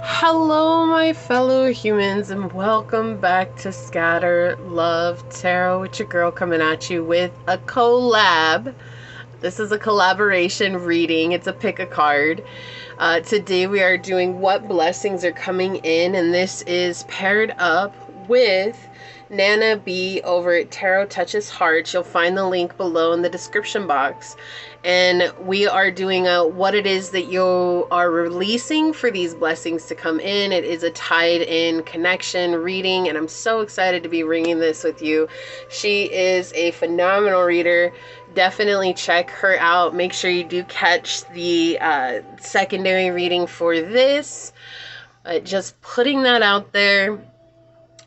Hello, my fellow humans, and welcome back to Scatter Love Tarot. It's your girl coming at you with a collab. This is a collaboration reading. It's a pick a card. Today we are doing what blessings are coming in, and this is paired up with Nana B over at Tarot Touches Hearts. You'll find the link below in the description box. And we are doing what it is that you are releasing for these blessings to come in. It is a tied in connection reading, and I'm so excited to be reading this with you. She is a phenomenal reader. Definitely check her out. Make sure you do catch the secondary reading for this. Just putting that out there.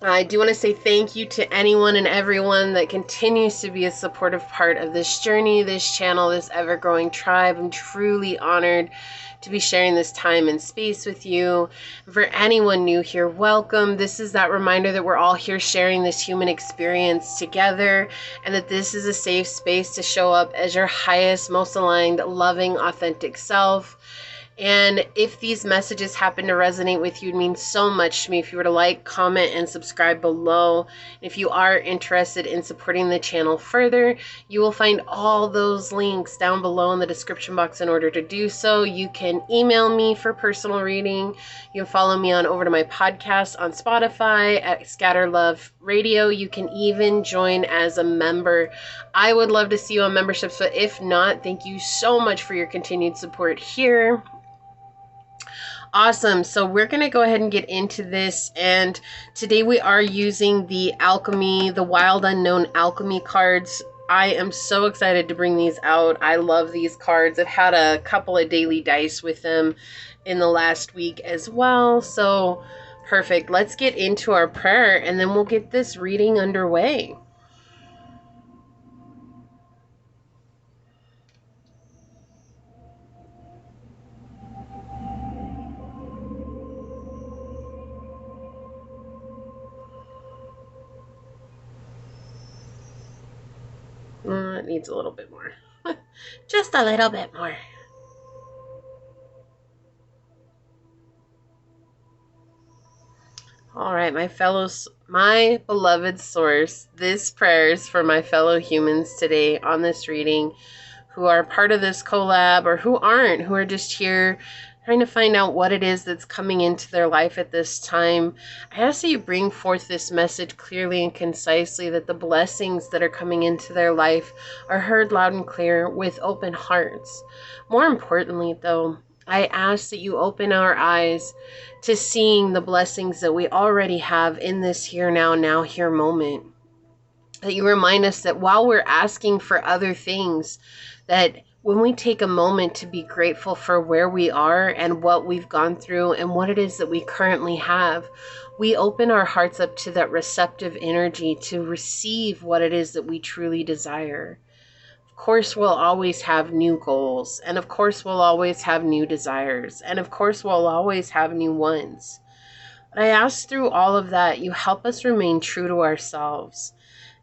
I do want to say thank you to anyone and everyone that continues to be a supportive part of this journey, this channel, this ever-growing tribe. I'm truly honored to be sharing this time and space with you. For anyone new here, welcome. This is that reminder that we're all here sharing this human experience together, and that this is a safe space to show up as your highest, most aligned, loving, authentic self. And if these messages happen to resonate with you, it means so much to me if you were to like, comment, and subscribe below. If you are interested in supporting the channel further, you will find all those links down below in the description box in order to do so. You can email me for personal reading. You can follow me on over to my podcast on Spotify at Scatter Love Radio. You can even join as a member. I would love to see you on memberships, but if not, thank you so much for your continued support here. Awesome. So we're going to go ahead and get into this. And today we are using the Alchemy, the Wild Unknown Alchemy cards. I am so excited to bring these out. I love these cards. I've had a couple of daily dice with them in the last week as well. So perfect. Let's get into our prayer and then we'll get this reading underway. It needs a little bit more. Just a little bit more. All right, my beloved source, this prayer is for my fellow humans today on this reading who are part of this collab or who aren't, who are just here trying to find out what it is that's coming into their life at this time. I ask that you bring forth this message clearly and concisely, that the blessings that are coming into their life are heard loud and clear with open hearts. More importantly, though, I ask that you open our eyes to seeing the blessings that we already have in this here, now, here moment. That you remind us that while we're asking for other things, that when we take a moment to be grateful for where we are and what we've gone through and what it is that we currently have, we open our hearts up to that receptive energy to receive what it is that we truly desire. Of course, we'll always have new goals, and of course, we'll always have new desires, and of course, we'll always have new ones. But I ask through all of that, you help us remain true to ourselves.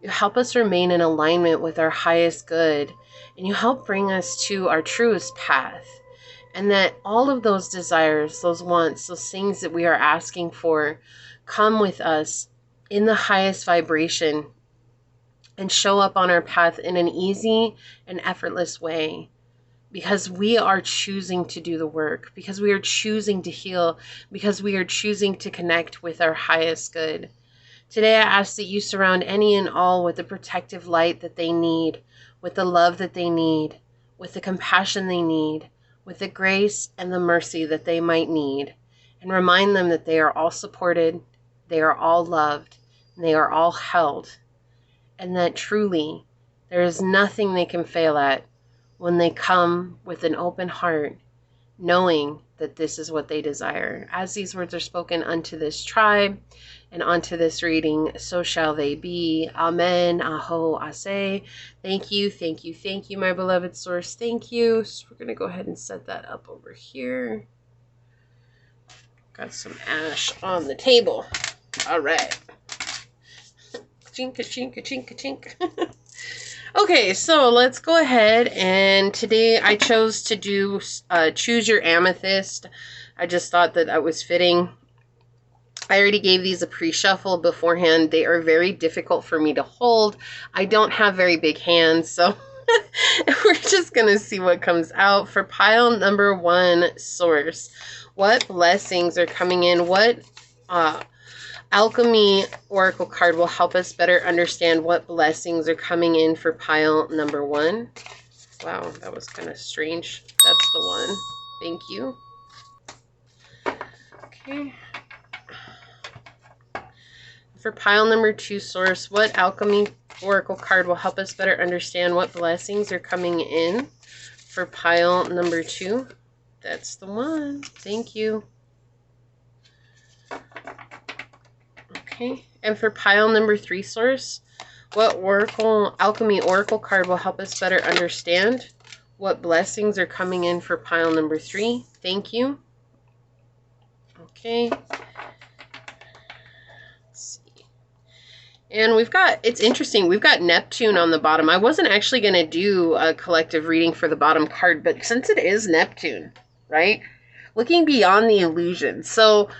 You help us remain in alignment with our highest good, and you help bring us to our truest path. And that all of those desires, those wants, those things that we are asking for come with us in the highest vibration and show up on our path in an easy and effortless way. Because we are choosing to do the work, because we are choosing to heal, because we are choosing to connect with our highest good. Today I ask that you surround any and all with the protective light that they need, with the love that they need, with the compassion they need, with the grace and the mercy that they might need, and remind them that they are all supported, they are all loved, and they are all held, and that truly there is nothing they can fail at when they come with an open heart, knowing that this is what they desire. As these words are spoken unto this tribe and unto this reading, so shall they be. Amen. Aho, ase. Thank you, thank you, thank you, my beloved source. Thank you. So we're going to go ahead and set that up over here. Got some ash on the table. All right. Chink, chink, chink, chink. Okay, so let's go ahead, and today I chose to do Choose Your Amethyst. I just thought that that was fitting. I already gave these a pre-shuffle beforehand. They are very difficult for me to hold. I don't have very big hands, so we're just going to see what comes out. For pile number 1, source, what blessings are coming in? What alchemy oracle card will help us better understand what blessings are coming in for pile number 1? Wow, that was kind of strange. That's the one. Thank you. Okay. For pile number 2, source, what alchemy oracle card will help us better understand what blessings are coming in for pile number 2? That's the one. Thank you. Okay. And for pile number 3, source, what alchemy oracle card will help us better understand what blessings are coming in for pile number 3? Thank you. Okay. And we've got, it's interesting, we've got Neptune on the bottom. I wasn't actually going to do a collective reading for the bottom card, but since it is Neptune, right? Looking beyond the illusion. So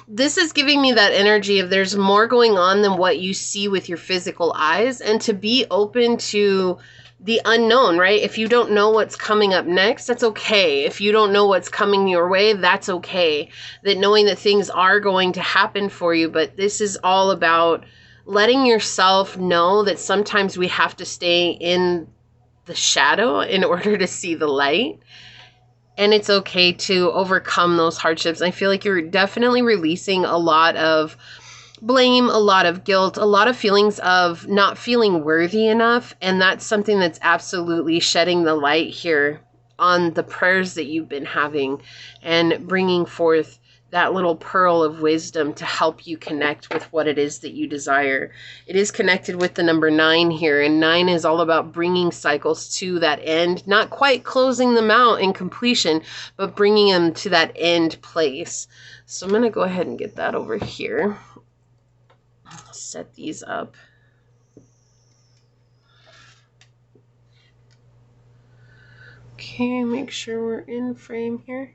this is giving me that energy of there's more going on than what you see with your physical eyes, and to be open to the unknown, right? If you don't know what's coming up next, that's okay. If you don't know what's coming your way, that's okay. That knowing that things are going to happen for you, but this is all about letting yourself know that sometimes we have to stay in the shadow in order to see the light. And it's okay to overcome those hardships. I feel like you're definitely releasing a lot of blame, a lot of guilt, a lot of feelings of not feeling worthy enough. And that's something that's absolutely shedding the light here on the prayers that you've been having and bringing forth that little pearl of wisdom to help you connect with what it is that you desire. It is connected with the number 9 here, and 9 is all about bringing cycles to that end, not quite closing them out in completion, but bringing them to that end place. So I'm going to go ahead and get that over here. Set these up. Okay, make sure we're in frame here.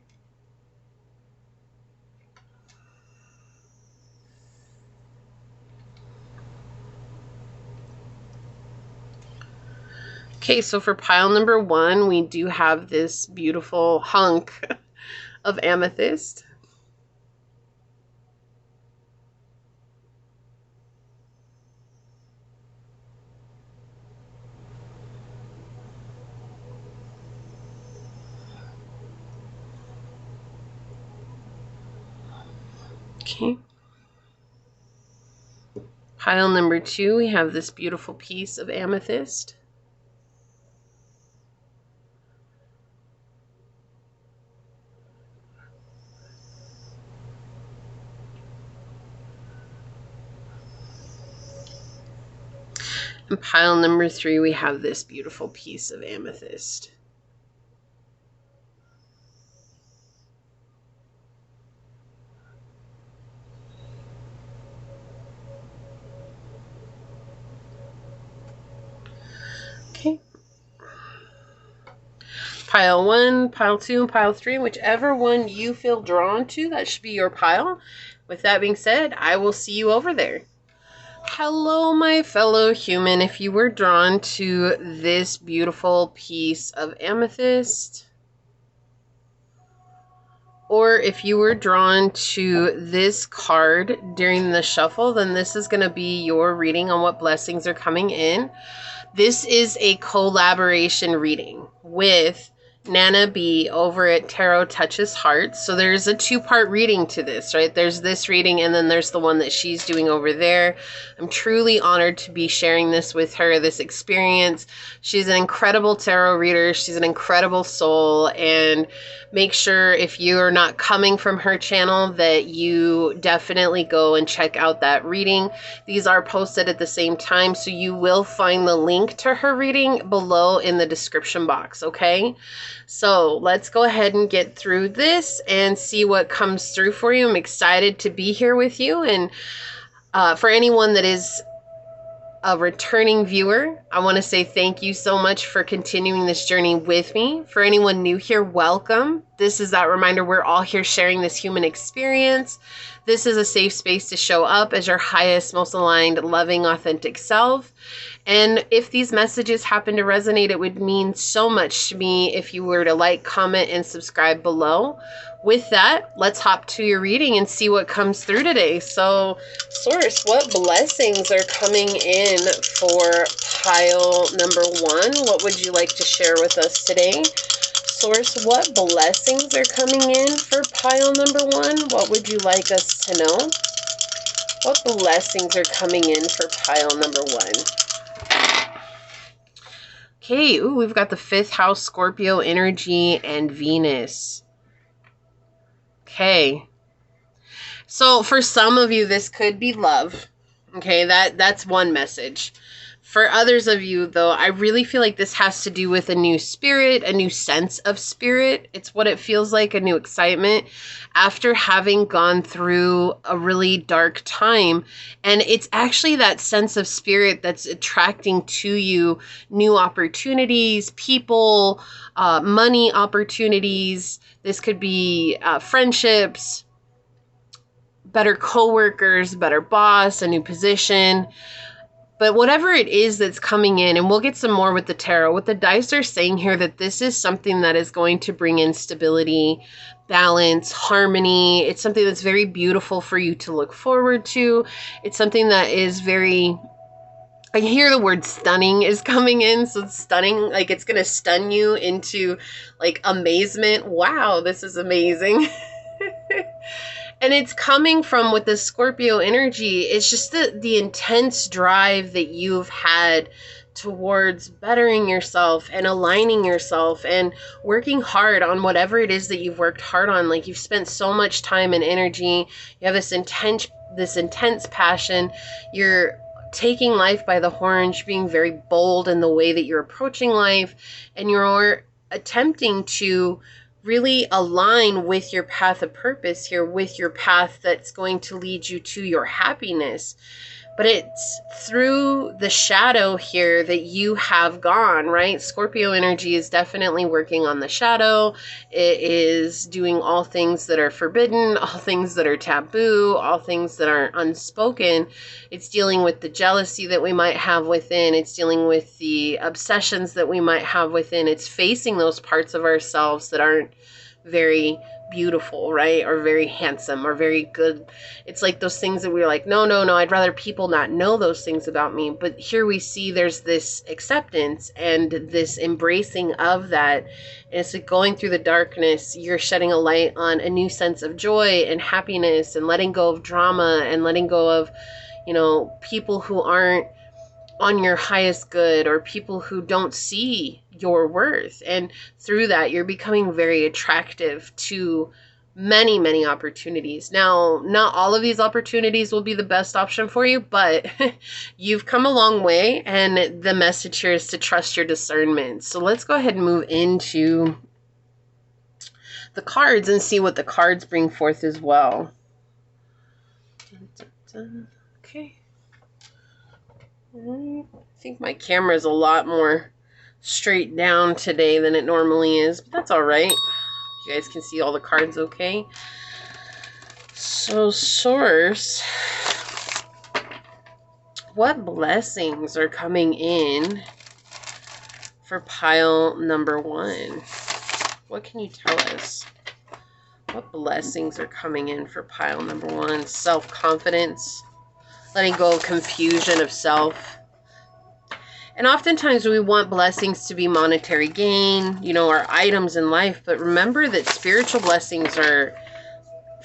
Okay, so for pile number 1, we do have this beautiful hunk of amethyst. Okay. Pile number 2, we have this beautiful piece of amethyst. And pile number 3, we have this beautiful piece of amethyst. Okay. Pile 1, pile 2, and pile 3, whichever one you feel drawn to, that should be your pile. With that being said, I will see you over there. Hello, my fellow human. If you were drawn to this beautiful piece of amethyst, or if you were drawn to this card during the shuffle, then this is going to be your reading on what blessings are coming in. This is a collaboration reading with Nana B over at Tarot Touches Hearts. So there's a 2-part reading to this, right? There's this reading and then there's the one that she's doing over there. I'm truly honored to be sharing this with her, this experience. She's an incredible tarot reader. She's an incredible soul, and make sure if you are not coming from her channel that you definitely go and check out that reading. These are posted at the same time, so you will find the link to her reading below in the description box, okay? So let's go ahead and get through this and see what comes through for you. I'm excited to be here with you, and for anyone that is a returning viewer, I want to say thank you so much for continuing this journey with me. For anyone new here, welcome. This is that reminder we're all here sharing this human experience. This is a safe space to show up as your highest, most aligned, loving, authentic self. And if these messages happen to resonate, it would mean so much to me if you were to like, comment, and subscribe below. With that, let's hop to your reading and see what comes through today. So, Source, what blessings are coming in for pile number 1? What would you like to share with us today? Source, what blessings are coming in for pile number 1? What would you like us to know? What blessings are coming in for pile number 1? Okay, ooh, we've got the 5th house, Scorpio energy, and Venus. Okay. So for some of you, this could be love. Okay, that's one message. For others of you, though, I really feel like this has to do with a new spirit, a new sense of spirit. It's what it feels like, a new excitement after having gone through a really dark time. And it's actually that sense of spirit that's attracting to you new opportunities, people, money opportunities. This could be friendships, better coworkers, better boss, a new position. But whatever it is that's coming in, and we'll get some more with the tarot, what the dice are saying here, that this is something that is going to bring in stability, balance, harmony. It's something that's very beautiful for you to look forward to. It's something that is very, I hear the word stunning is coming in. So it's stunning, like it's going to stun you into like amazement. Wow, this is amazing. And it's coming from, with the Scorpio energy, it's just the intense drive that you've had towards bettering yourself and aligning yourself and working hard on whatever it is that you've worked hard on. Like, you've spent so much time and energy. You have this intense passion. You're taking life by the horns. You're being very bold in the way that you're approaching life, and you're attempting to really align with your path of purpose here, with your path that's going to lead you to your happiness. But it's through the shadow here that you have gone, right? Scorpio energy is definitely working on the shadow. It is doing all things that are forbidden, all things that are taboo, all things that are unspoken. It's dealing with the jealousy that we might have within. It's dealing with the obsessions that we might have within. It's facing those parts of ourselves that aren't very beautiful, right? Or very handsome or very good. It's like those things that we're like, no, I'd rather people not know those things about me. But here we see there's this acceptance and this embracing of that. And it's like going through the darkness, you're shedding a light on a new sense of joy and happiness and letting go of drama and letting go of, you know, people who aren't on your highest good or people who don't see your worth. And through that, you're becoming very attractive to many, many opportunities. Now, not all of these opportunities will be the best option for you, but you've come a long way, and the message here is to trust your discernment. So let's go ahead and move into the cards and see what the cards bring forth as well. Okay. I think my camera is a lot more straight down today than it normally is, but that's all right. You guys can see all the cards okay. So, Source, what blessings are coming in for pile number 1? What can you tell us? What blessings are coming in for pile number 1? Self-confidence, letting go of confusion of self. And oftentimes we want blessings to be monetary gain, you know, our items in life. But remember that spiritual blessings are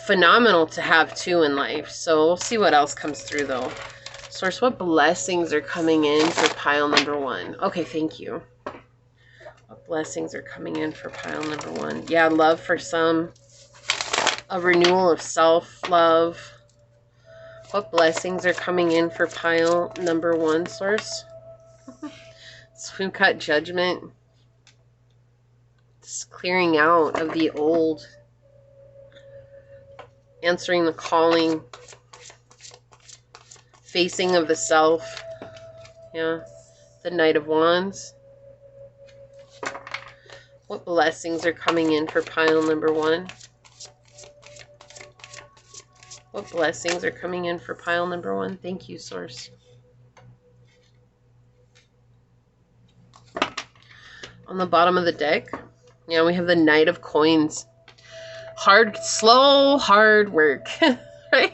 phenomenal to have too in life. So we'll see what else comes through though. Source, what blessings are coming in for pile number 1? Okay, thank you. What blessings are coming in for pile number 1? Yeah, love for some. A renewal of self-love. What blessings are coming in for pile number 1, Source? So we've got judgment. Just clearing out of the old. Answering the calling. Facing of the self. Yeah. The Knight of Wands. What blessings are coming in for pile number 1? What blessings are coming in for pile number 1? Thank you, Source. On the bottom of the deck, yeah, we have the Knight of Coins. Hard, slow, hard work. Right?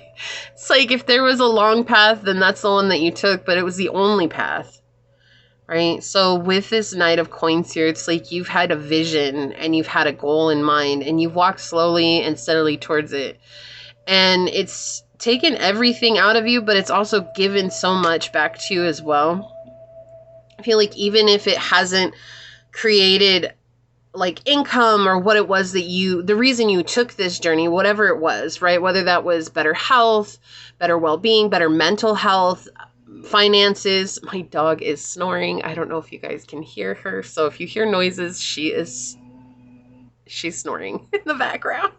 It's like if there was a long path, then that's the one that you took, but it was the only path. Right? So with this Knight of Coins here, it's like you've had a vision and you've had a goal in mind and you've walked slowly and steadily towards it. And it's taken everything out of you, but it's also given so much back to you as well. I feel like even if it hasn't created like income or what it was that the reason you took this journey, whatever it was, right? Whether that was better health, better well-being, better mental health, finances. My dog is snoring. I don't know if you guys can hear her. So if you hear noises, she's snoring in the background.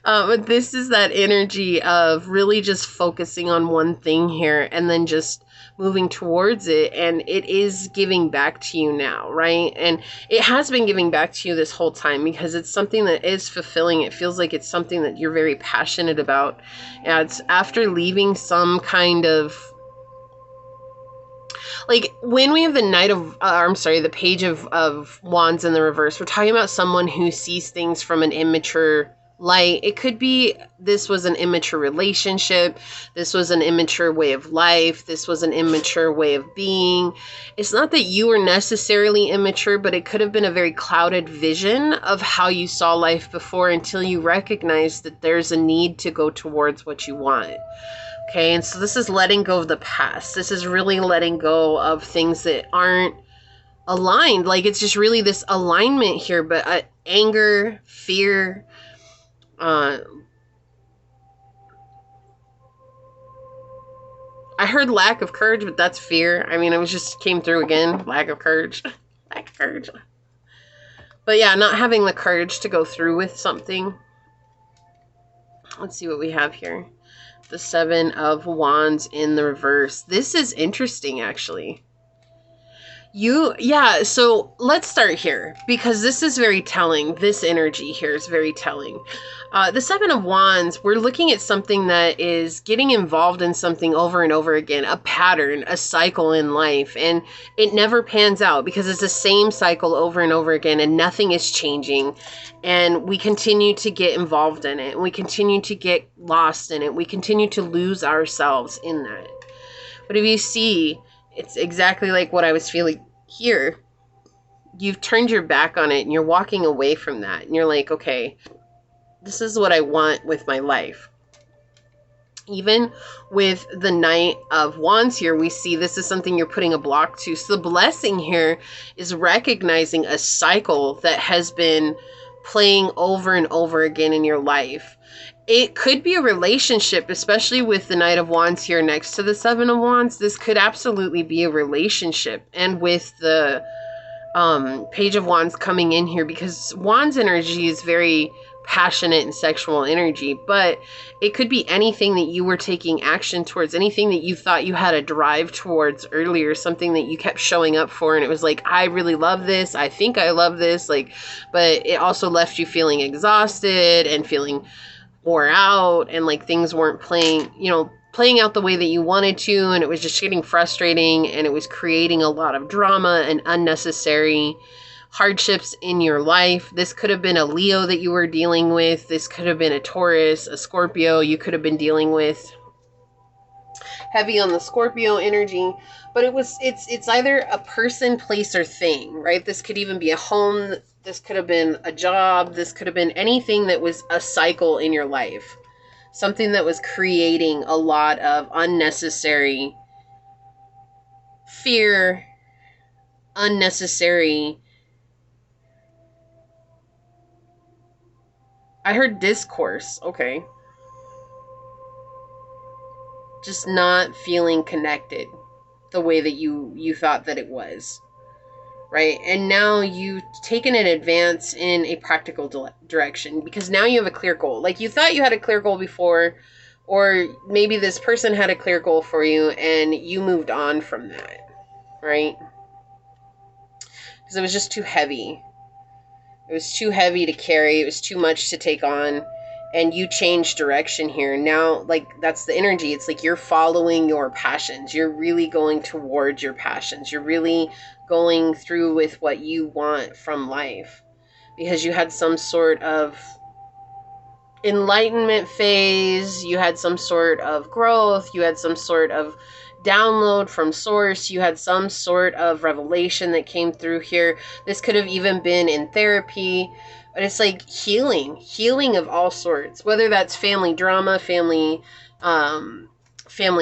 But this is that energy of really just focusing on one thing here and then just moving towards it. And it is giving back to you now, right? And it has been giving back to you this whole time because it's something that is fulfilling. It feels like it's something that you're very passionate about. And it's after leaving some kind of, like when we have the the Page of Wands in the reverse, we're talking about someone who sees things from an immature light. It could be this was an immature relationship. This was an immature way of life. This was an immature way of being. It's not that you were necessarily immature, but it could have been a very clouded vision of how you saw life before until you recognize that there's a need to go towards what you want. Okay, and so this is letting go of the past. This is really letting go of things that aren't aligned. Like it's just really this alignment here, but anger, fear, I heard lack of courage, but that's fear. I mean, it was just came through again. Lack of courage. Lack of courage. But yeah, not having the courage to go through with something. Let's see what we have here. The Seven of Wands in the reverse. This is interesting, actually. So let's start here because this is very telling. This energy here is very telling. The Seven of Wands, we're looking at something that is getting involved in something over and over again, a pattern, a cycle in life, and it never pans out because it's the same cycle over and over again and nothing is changing. And we continue to get involved in it and we continue to get lost in it. We continue to lose ourselves in that. But if you see, it's exactly like what I was feeling here. You've turned your back on it and you're walking away from that. And you're like, okay, this is what I want with my life. Even with the Knight of Wands here, we see this is something you're putting a block to. So the blessing here is recognizing a cycle that has been playing over and over again in your life. It could be a relationship, especially with the Knight of Wands here next to the Seven of Wands. This could absolutely be a relationship. And with the Page of Wands coming in here, because Wands energy is very passionate and sexual energy, but it could be anything that you were taking action towards, anything that you thought you had a drive towards earlier, something that you kept showing up for, and it was like, I really love this, I think I love this, like, but it also left you feeling exhausted and feeling wore out, and like things weren't playing out the way that you wanted to, and it was just getting frustrating, and it was creating a lot of drama and unnecessary hardships in your life. This could have been a Leo that you were dealing with. This could have been a Taurus, a Scorpio you could have been dealing with. Heavy on the Scorpio energy, but it's either a person, place, or thing, right? This could even be a home. This could have been a job. This could have been anything that was a cycle in your life. Something that was creating a lot of unnecessary fear, unnecessary. I heard discourse. Okay. Just not feeling connected the way that you thought that it was. Right? And now you've taken an advance in a practical direction because now you have a clear goal. Like you thought you had a clear goal before, Or maybe this person had a clear goal for you and you moved on from that, right? Because it was just too heavy. It was too heavy to carry. It was too much to take on. And you changed direction here. Now, like, that's the energy. It's like you're following your passions. You're really going towards your passions. You're really going through with what you want from life. Because you had some sort of enlightenment phase, you had some sort of growth, you had some sort of download from source, you had some sort of revelation that came through here. This could have even been in therapy, but it's like healing of all sorts, whether that's family drama, family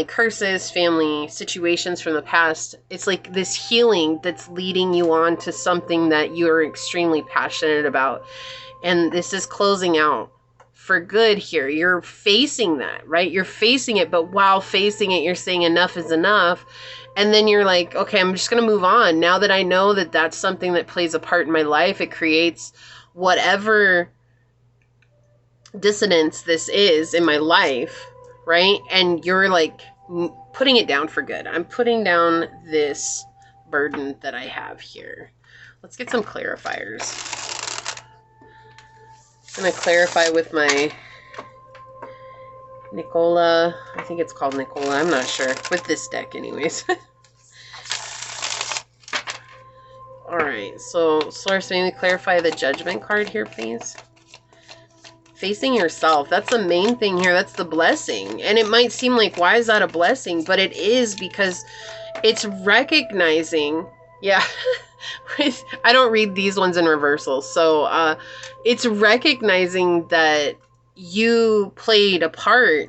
curses, family situations from the past. It's like this healing that's leading you on to something that you're extremely passionate about. And this is closing out for good here. You're facing that, right? You're facing it, but while facing it, you're saying enough is enough. And then you're like, okay, I'm just going to move on. Now that I know that that's something that plays a part in my life, it creates whatever dissonance this is in my life, right? And you're like putting it down for good. I'm putting down this burden that I have here. Let's get some clarifiers. I'm going to clarify with my Nicola. I think it's called Nicola. I'm not sure. With this deck anyways. Alright, so Source, maybe clarify the Judgment card here, please. Facing yourself. That's the main thing here. That's the blessing. And it might seem like, why is that a blessing? But it is, because it's recognizing... Yeah, I don't read these ones in reversal. So it's recognizing that you played a part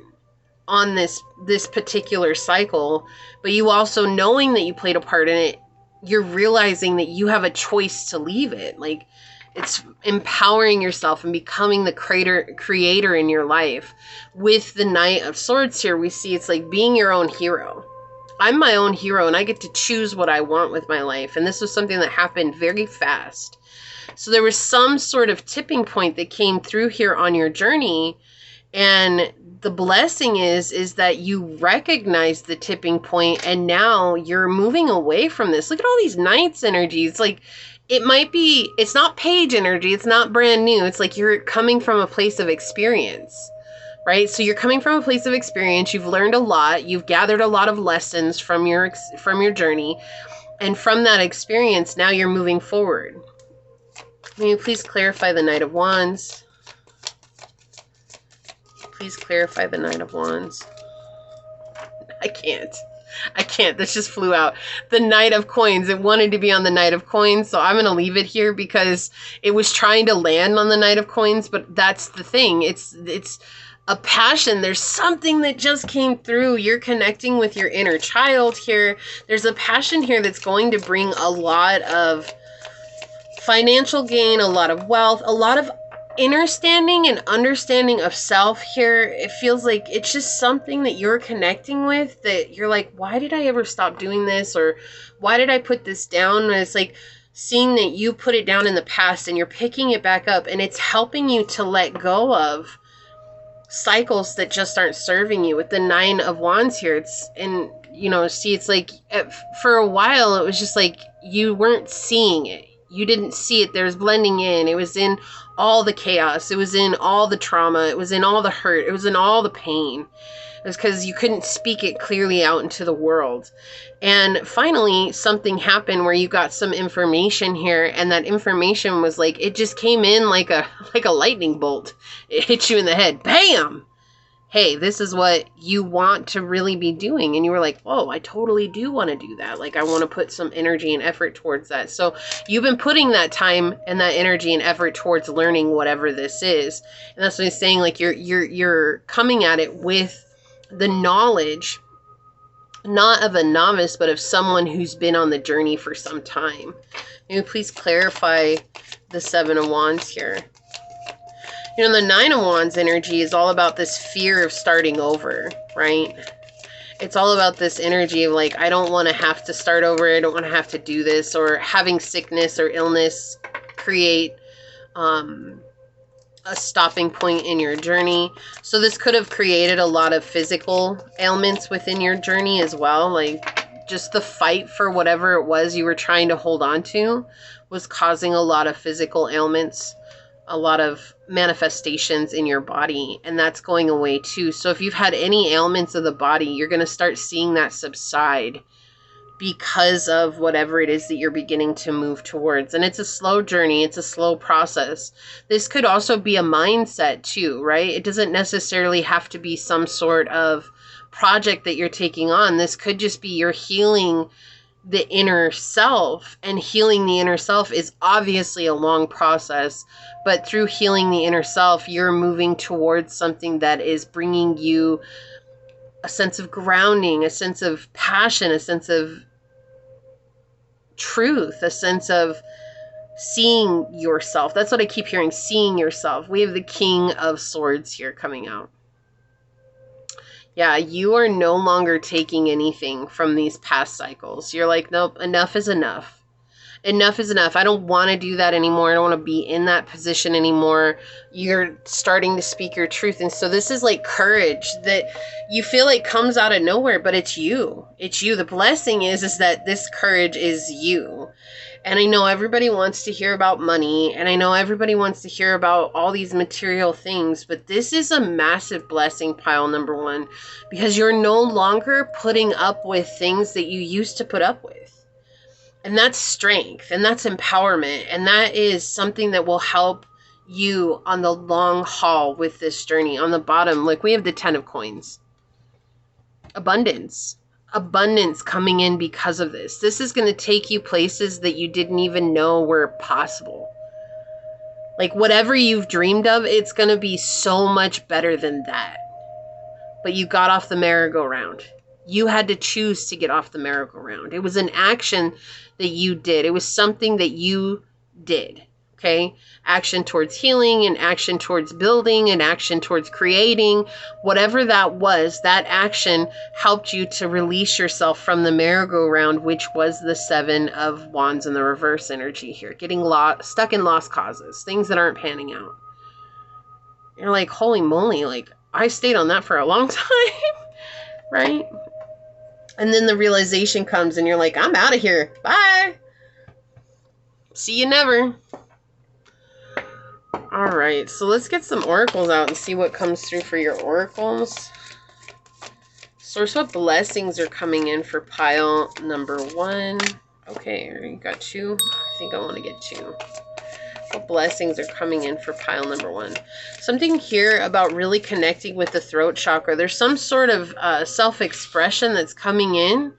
on this particular cycle, but you also knowing that you played a part in it, you're realizing that you have a choice to leave it. Like, it's empowering yourself and becoming the creator in your life. With the Knight of Swords here, we see it's like being your own hero. I'm my own hero and I get to choose what I want with my life. And this was something that happened very fast. So there was some sort of tipping point that came through here on your journey. And the blessing is that you recognize the tipping point and now you're moving away from this. Look at all these Knights energies. Like, it might be, it's not page energy. It's not brand new. It's like you're coming from a place of experience. Right? So you're coming from a place of experience. You've learned a lot. You've gathered a lot of lessons from your journey. And from that experience, now you're moving forward. Can you please clarify the Knight of Wands? Please clarify the Knight of Wands. I can't. This just flew out. The Knight of Coins. It wanted to be on the Knight of Coins, so I'm going to leave it here because it was trying to land on the Knight of Coins, but that's the thing. It's a passion. There's something that just came through. You're connecting with your inner child here. There's a passion here that's going to bring a lot of financial gain, a lot of wealth, a lot of understanding and understanding of self here. It feels like it's just something that you're connecting with, that you're like, why did I ever stop doing this? Or why did I put this down? And it's like seeing that you put it down in the past and you're picking it back up, and it's helping you to let go of cycles that just aren't serving you. With the Nine of Wands here, it's, and you know, see, it's like for a while it was just like you weren't seeing it. You didn't see it. There was blending in. It was in all the chaos. It was in all the trauma. It was in all the hurt. It was in all the pain. It was because you couldn't speak it clearly out into the world. And finally, something happened where you got some information here, and that information was like, it just came in like a lightning bolt. It hit you in the head. Bam! Hey, this is what you want to really be doing. And you were like, whoa, I totally do want to do that. Like, I want to put some energy and effort towards that. So you've been putting that time and that energy and effort towards learning whatever this is. And that's what he's saying. Like, you're coming at it with the knowledge, not of a novice, but of someone who's been on the journey for some time. Maybe please clarify the Seven of Wands here. You know, the Nine of Wands energy is all about this fear of starting over, right? It's all about this energy of like, I don't want to have to start over. I don't want to have to do this, or having sickness or illness create a stopping point in your journey. So this could have created a lot of physical ailments within your journey as well. Like just the fight for whatever it was you were trying to hold on to was causing a lot of physical ailments, a lot of manifestations in your body, and that's going away too. So if you've had any ailments of the body, you're going to start seeing that subside because of whatever it is that you're beginning to move towards. And it's a slow journey. It's a slow process. This could also be a mindset too, right? It doesn't necessarily have to be some sort of project that you're taking on. This could just be you're healing the inner self, and healing the inner self is obviously a long process, but through healing the inner self, you're moving towards something that is bringing you a sense of grounding, a sense of passion, a sense of truth, a sense of seeing yourself. That's what I keep hearing, seeing yourself. We have the King of Swords here coming out. Yeah, you are no longer taking anything from these past cycles. You're like, nope, enough is enough. Enough is enough. I don't want to do that anymore. I don't want to be in that position anymore. You're starting to speak your truth. And so this is like courage that you feel like comes out of nowhere, but it's you. It's you. The blessing is that this courage is you. And I know everybody wants to hear about money, and I know everybody wants to hear about all these material things, but this is a massive blessing, pile number one, because you're no longer putting up with things that you used to put up with. And that's strength, and that's empowerment, and that is something that will help you on the long haul with this journey. On the bottom, like we have the 10 of coins. Abundance. Abundance coming in because of this. This is going to take you places that you didn't even know were possible. Like whatever you've dreamed of, it's going to be so much better than that. But you got off the merry-go-round. You had to choose to get off the merry-go-round. It was an action that you did. It was something that you did. Okay? Action towards healing, and action towards building, and action towards creating. Whatever that was, that action helped you to release yourself from the merry-go-round, which was the 7 of Wands in the reverse energy here. Getting stuck in lost causes. Things that aren't panning out. You're like, holy moly, like, I stayed on that for a long time. Right? And then the realization comes and you're like, I'm out of here. Bye. See you never. All right, so let's get some oracles out and see what comes through for your oracles. Source, what blessings are coming in for pile number one? Okay, I already got 2. I think I want to get 2. What blessings are coming in for pile number one? Something here about really connecting with the throat chakra. There's some sort of self-expression that's coming in.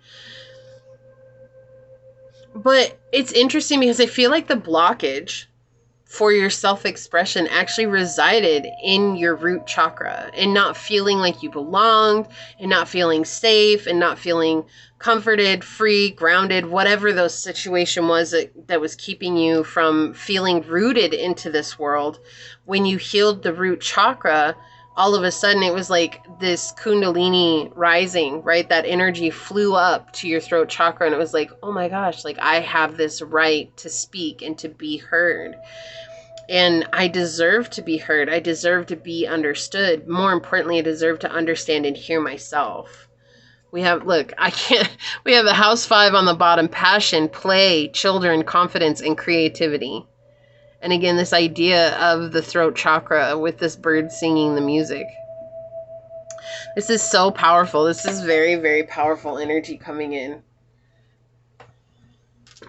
But it's interesting because I feel like the blockage for your self-expression actually resided in your root chakra, and not feeling like you belonged, and not feeling safe, and not feeling comforted, free, grounded, whatever those situation was that was keeping you from feeling rooted into this world. When you healed the root chakra, all of a sudden it was like this kundalini rising, right? That energy flew up to your throat chakra, and it was like, oh my gosh, like I have this right to speak and to be heard. And I deserve to be heard. I deserve to be understood. More importantly, I deserve to understand and hear myself. We have, look, we have the house 5 on the bottom, passion, play, children, confidence, and creativity. And again, this idea of the throat chakra with this bird singing the music. This is so powerful. This is very, very powerful energy coming in.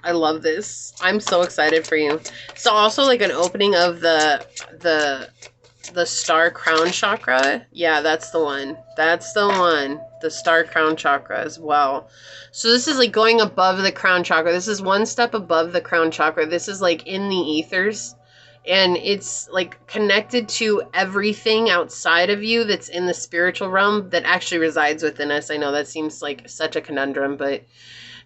I love this. I'm so excited for you. So also like an opening of the star crown chakra. Yeah, that's the one. That's the one. The star crown chakra as well. So this is like going above the crown chakra. This is one step above the crown chakra. This is like in the ethers. And it's like connected to everything outside of you that's in the spiritual realm that actually resides within us. I know that seems like such a conundrum, but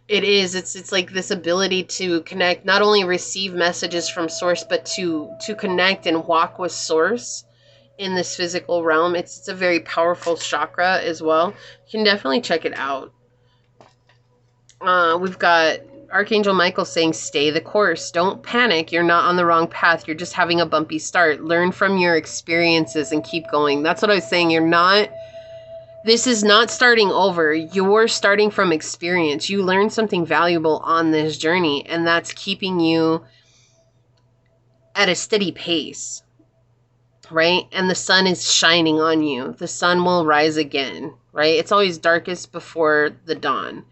it is. It's like this ability to connect, not only receive messages from source, but to connect and walk with source in this physical realm. It's a very powerful chakra as well. You can definitely check it out. We've got Archangel Michael saying, stay the course. Don't panic. You're not on the wrong path. You're just having a bumpy start. Learn from your experiences and keep going. That's what I was saying. This is not starting over. You're starting from experience. You learned something valuable on this journey, and that's keeping you at a steady pace, right? And the sun is shining on you. The sun will rise again, right? It's always darkest before the dawn.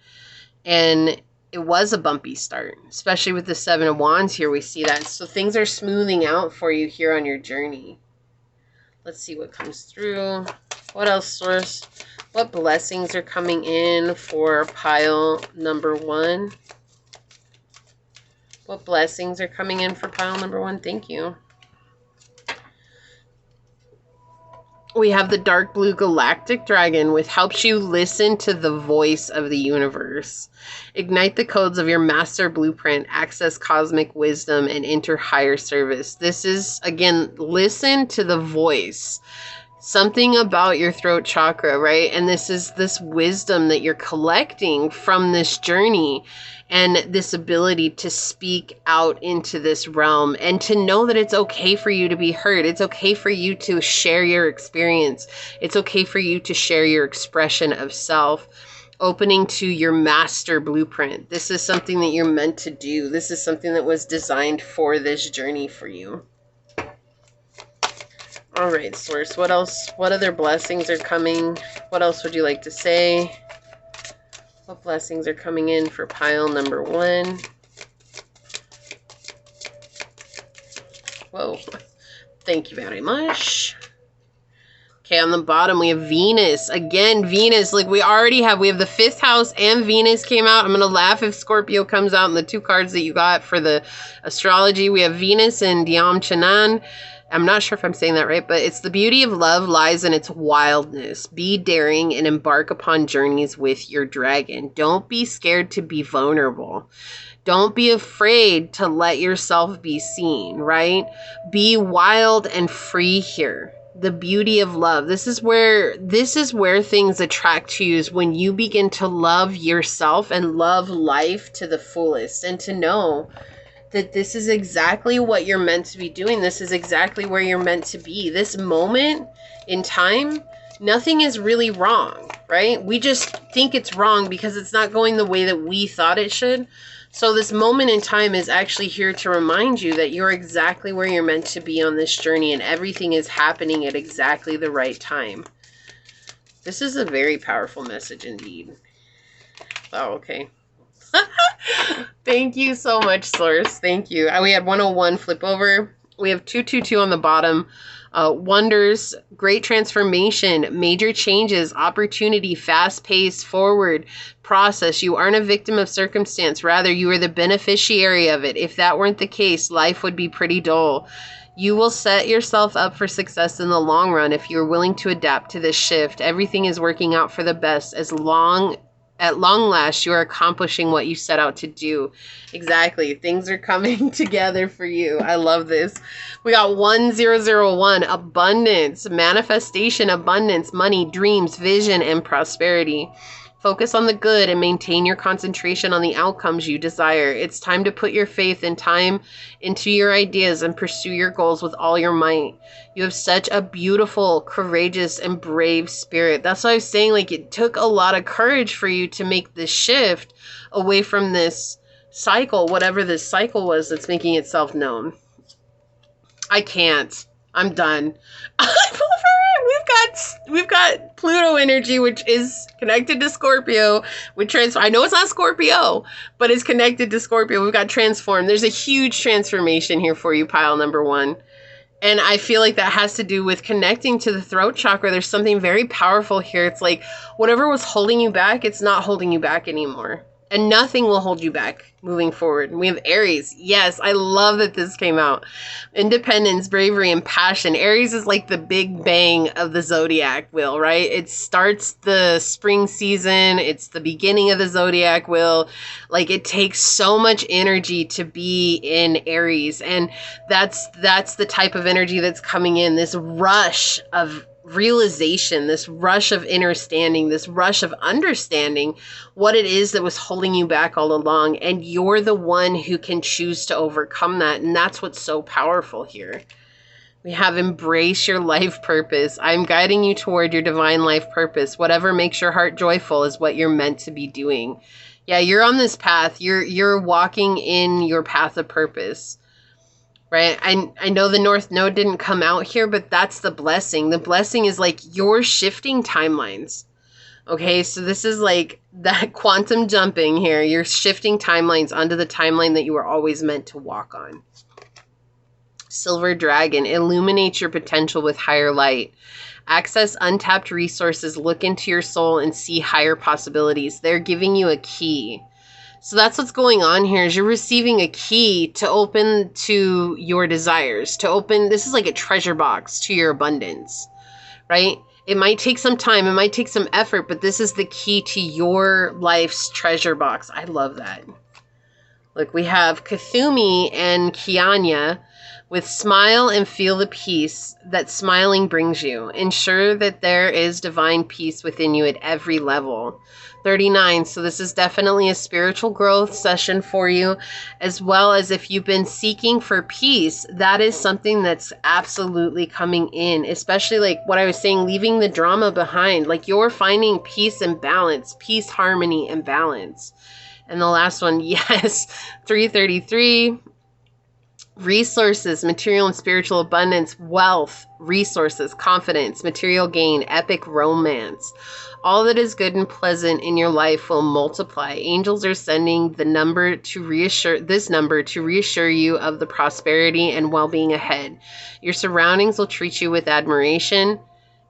And it was a bumpy start, especially with the Seven of Wands here. We see that. So things are smoothing out for you here on your journey. Let's see what comes through. What else, Source? What blessings are coming in for pile number 1? What blessings are coming in for pile number 1? Thank you. We have the dark blue galactic dragon, which helps you listen to the voice of the universe. Ignite the codes of your master blueprint, access cosmic wisdom, and enter higher service. This is, again, listen to the voice. Something about your throat chakra, right? And this is this wisdom that you're collecting from this journey and this ability to speak out into this realm and to know that it's okay for you to be heard. It's okay for you to share your experience. It's okay for you to share your expression of self, opening to your master blueprint. This is something that you're meant to do. This is something that was designed for this journey for you. All right, Source, what else? What other blessings are coming? What else would you like to say? What blessings are coming in for pile number 1? Whoa. Thank you very much. Okay, on the bottom, we have Venus. Again, Venus, like we have the 5th house and Venus came out. I'm going to laugh if Scorpio comes out in the 2 cards that you got for the astrology. We have Venus and Dhyam Chanan. I'm not sure if I'm saying that right, but it's the beauty of love lies in its wildness. Be daring and embark upon journeys with your dragon. Don't be scared to be vulnerable. Don't be afraid to let yourself be seen, right? Be wild and free here. The beauty of love. This is where things attract to you, is when you begin to love yourself and love life to the fullest, and to know that this is exactly what you're meant to be doing. This is exactly where you're meant to be. This moment in time, nothing is really wrong, right? We just think it's wrong because it's not going the way that we thought it should. So this moment in time is actually here to remind you that you're exactly where you're meant to be on this journey, and everything is happening at exactly the right time. This is a very powerful message indeed. Oh, okay. Thank you so much, Source. Thank you. We had 101 flip over. We have 222 on the bottom. Wonders, great transformation, major changes, opportunity, fast pace, forward process. You aren't a victim of circumstance. Rather, you are the beneficiary of it. If that weren't the case, life would be pretty dull. You will set yourself up for success in the long run if you're willing to adapt to this shift. Everything is working out for the best at long last, you are accomplishing what you set out to do. Exactly. Things are coming together for you. I love this. We got 1001, abundance, manifestation, abundance, money, dreams, vision, and prosperity. Focus on the good and maintain your concentration on the outcomes you desire. It's time to put your faith and time into your ideas and pursue your goals with all your might. You have such a beautiful, courageous, and brave spirit. That's why I was saying, like, it took a lot of courage for you to make this shift away from this cycle, whatever this cycle was that's making itself known. I can't. I'm done. I'm over it. We've got Pluto energy, which is connected to Scorpio. I know it's not Scorpio, but it's connected to Scorpio. We've got transform. There's a huge transformation here for you, pile number 1. And I feel like that has to do with connecting to the throat chakra. There's something very powerful here. It's like whatever was holding you back, it's not holding you back anymore. And nothing will hold you back moving forward. We have Aries. Yes, I love that this came out. Independence, bravery, and passion. Aries is like the big bang of the zodiac wheel, right? It starts the spring season. It's the beginning of the zodiac wheel. Like, it takes so much energy to be in Aries. And that's the type of energy that's coming in. This rush of realization, this rush of understanding, this rush of understanding what it is that was holding you back all along. And you're the one who can choose to overcome that. And that's what's so powerful here. We have embrace your life purpose. I'm guiding you toward your divine life purpose. Whatever makes your heart joyful is what you're meant to be doing. Yeah, you're on this path. You're walking in your path of purpose. Right? I know the North Node didn't come out here, but that's the blessing. The blessing is like you're shifting timelines. Okay, so this is like that quantum jumping here. You're shifting timelines onto the timeline that you were always meant to walk on. Silver Dragon, illuminate your potential with higher light. Access untapped resources, look into your soul and see higher possibilities. They're giving you a key. So that's what's going on here is you're receiving a key to open to your desires, to open. This is like a treasure box to your abundance, right? It might take some time. It might take some effort, but this is the key to your life's treasure box. I love that. Look, we have Kathumi and Kianya with smile and feel the peace that smiling brings you. Ensure that there is divine peace within you at every level. 39. So this is definitely a spiritual growth session for you, as well as if you've been seeking for peace, that is something that's absolutely coming in, especially like what I was saying, leaving the drama behind, like you're finding peace and balance, peace, harmony, and balance. And the last one, yes, 333, resources, material and spiritual abundance, wealth, resources, confidence, material gain, epic romance. All that is good and pleasant in your life will multiply. Angels are sending this number to reassure you of the prosperity and well-being ahead. Your surroundings will treat you with admiration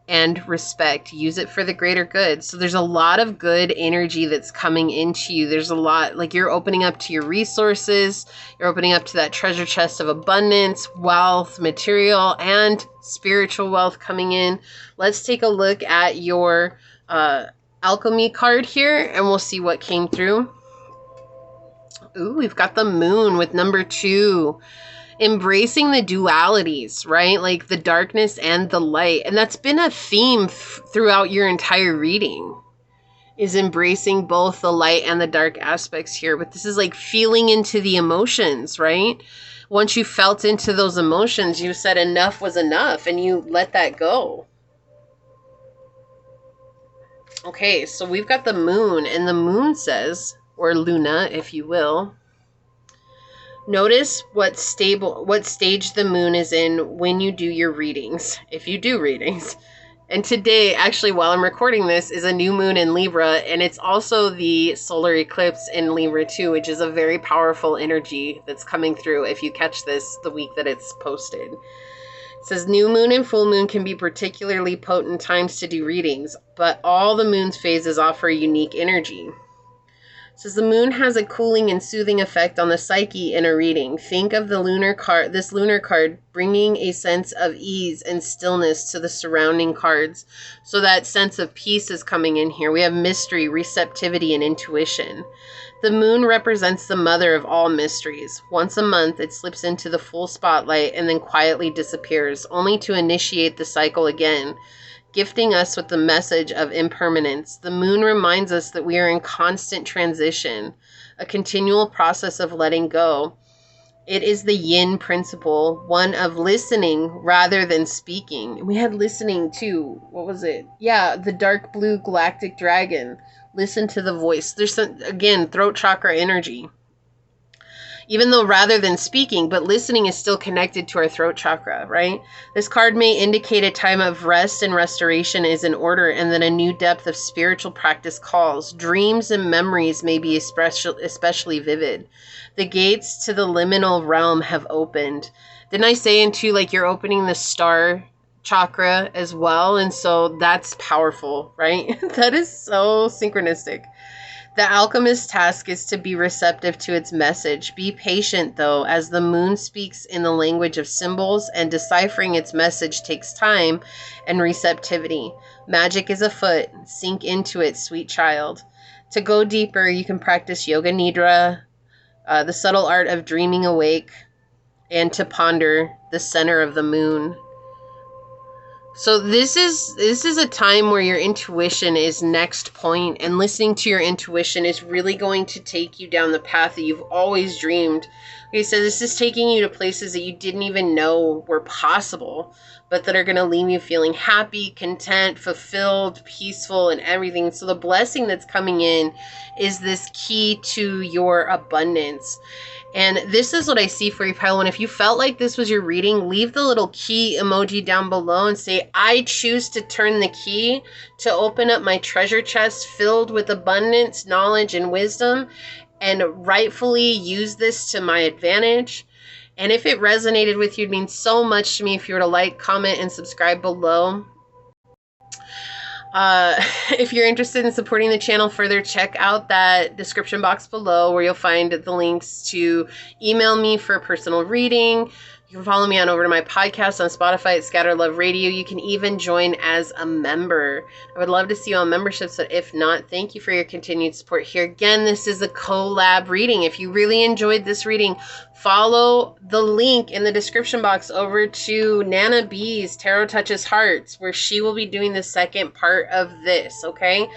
and respect. Use it for the greater good. So there's a lot of good energy that's coming into you. There's a lot, like you're opening up to your resources. You're opening up to that treasure chest of abundance, wealth, material, and spiritual wealth coming in. Let's take a look at your alchemy card here and we'll see what came through. Ooh, we've got the moon with number 2. Embracing the dualities, right? Like the darkness and the light. And that's been a theme throughout your entire reading, is embracing both the light and the dark aspects here. But this is like feeling into the emotions, right? Once you felt into those emotions, you said enough was enough and you let that go. Okay, so we've got the moon, and the moon says, or Luna, if you will, notice what stage the moon is in when you do your readings, if you do readings. And today, actually, while I'm recording this, is a new moon in Libra, and it's also the solar eclipse in Libra too, which is a very powerful energy that's coming through if you catch this the week that it's posted. It says new moon and full moon can be particularly potent times to do readings, but all the moon's phases offer unique energy. It says the moon has a cooling and soothing effect on the psyche in a reading. Think of the this lunar card bringing a sense of ease and stillness to the surrounding cards. So that sense of peace is coming in here. We have mystery, receptivity, and intuition. The moon represents the mother of all mysteries. Once a month, it slips into the full spotlight and then quietly disappears, only to initiate the cycle again, gifting us with the message of impermanence. The moon reminds us that we are in constant transition, a continual process of letting go. It is the yin principle, one of listening rather than speaking. We had listening too. What was it? Yeah, the dark blue galactic dragon. Listen to the voice. There's some, again, throat chakra energy. Even though rather than speaking, but listening is still connected to our throat chakra, right? This card may indicate a time of rest and restoration is in order, and then a new depth of spiritual practice calls. Dreams and memories may be especially vivid. The gates to the liminal realm have opened. Didn't I say into like you're opening the star chakra as well? And so that's powerful, right? That is so synchronistic. The alchemist's task is to be receptive to its message. Be patient, though, as the moon speaks in the language of symbols, and deciphering its message takes time and receptivity. Magic is afoot. Sink into it, sweet child. To go deeper, you can practice Yoga Nidra, the subtle art of dreaming awake, and to ponder the center of the moon. So this is a time where your intuition is next point, and listening to your intuition is really going to take you down the path that you've always dreamed. Okay, so this is taking you to places that you didn't even know were possible, but that are going to leave you feeling happy, content, fulfilled, peaceful, and everything. So the blessing that's coming in is this key to your abundance. And this is what I see for you, Pile 1. If you felt like this was your reading, leave the little key emoji down below and say, I choose to turn the key to open up my treasure chest filled with abundance, knowledge, and wisdom, and rightfully use this to my advantage. And if it resonated with you, it means so much to me if you were to like, comment, and subscribe below. If you're interested in supporting the channel further, check out that description box below where you'll find the links to email me for a personal reading. You can follow me on over to my podcast on Spotify at Scatter Love Radio. You can even join as a member. I would love to see you on memberships, but if not, thank you for your continued support here. Again, this is a collab reading. If you really enjoyed this reading, follow the link in the description box over to Nana B's Tarot Touches Hearts, where she will be doing the second part of this, okay?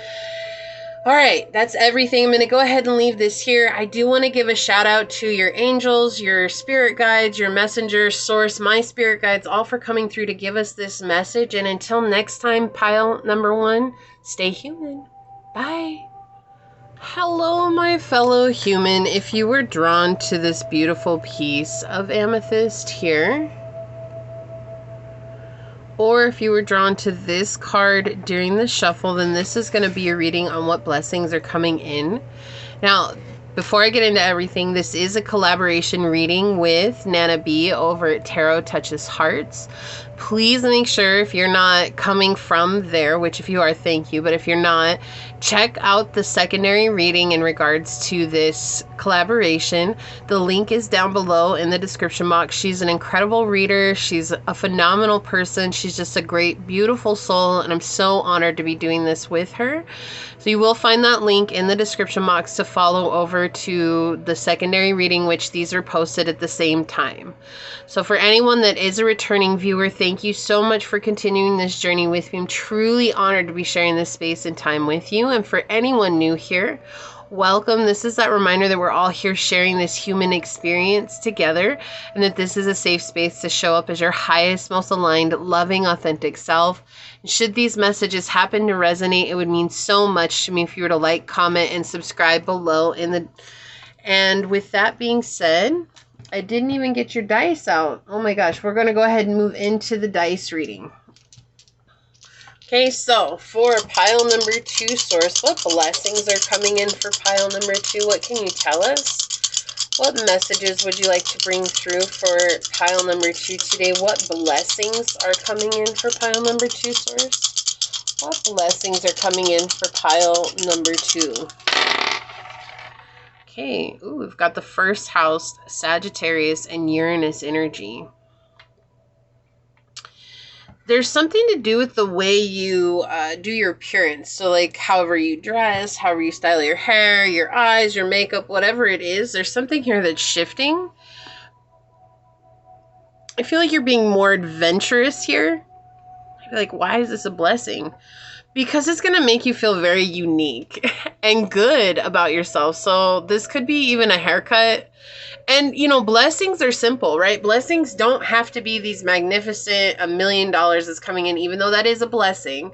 All right, that's everything. I'm going to go ahead and leave this here. I do want to give a shout out to your angels, your spirit guides, your messenger, source, my spirit guides, all for coming through to give us this message. And until next time, pile number 1, stay human. Bye. Hello, my fellow human. If you were drawn to this beautiful piece of amethyst here, or if you were drawn to this card during the shuffle, then this is going to be a reading on what blessings are coming in. Now, before I get into everything, this is a collaboration reading with Nana B over at Tarot Touches Hearts. Please make sure if you're not coming from there, which if you are, thank you, but if you're not, check out the secondary reading in regards to this collaboration. The link is down below in the description box. She's an incredible reader. She's a phenomenal person. She's just a great, beautiful soul, and I'm so honored to be doing this with her. So you will find that link in the description box to follow over to the secondary reading, which these are posted at the same time. So for anyone that is a returning viewer, thank you so much for continuing this journey with me. I'm truly honored to be sharing this space and time with you. And for anyone new here, welcome. This is that reminder that we're all here sharing this human experience together, and that this is a safe space to show up as your highest, most aligned, loving, authentic self. And should these messages happen to resonate, it would mean so much to me if you were to like, comment, and subscribe below. And with that being said, I didn't even get your dice out. Oh my gosh, we're going to go ahead and move into the dice reading. Okay, so for pile number 2, source, what blessings are coming in for pile number 2? What can you tell us? What messages would you like to bring through for pile number 2 today? What blessings are coming in for pile number 2, source? What blessings are coming in for pile number 2? Okay, ooh, we've got the first house, Sagittarius and Uranus energy. There's something to do with the way you do your appearance. So like however you dress, however you style your hair, your eyes, your makeup, whatever it is, there's something here that's shifting. I feel like you're being more adventurous here. I feel like, why is this a blessing? Because it's going to make you feel very unique and good about yourself. So this could be even a haircut. And, you know, blessings are simple, right? Blessings don't have to be these magnificent $1 million that's coming in, even though that is a blessing.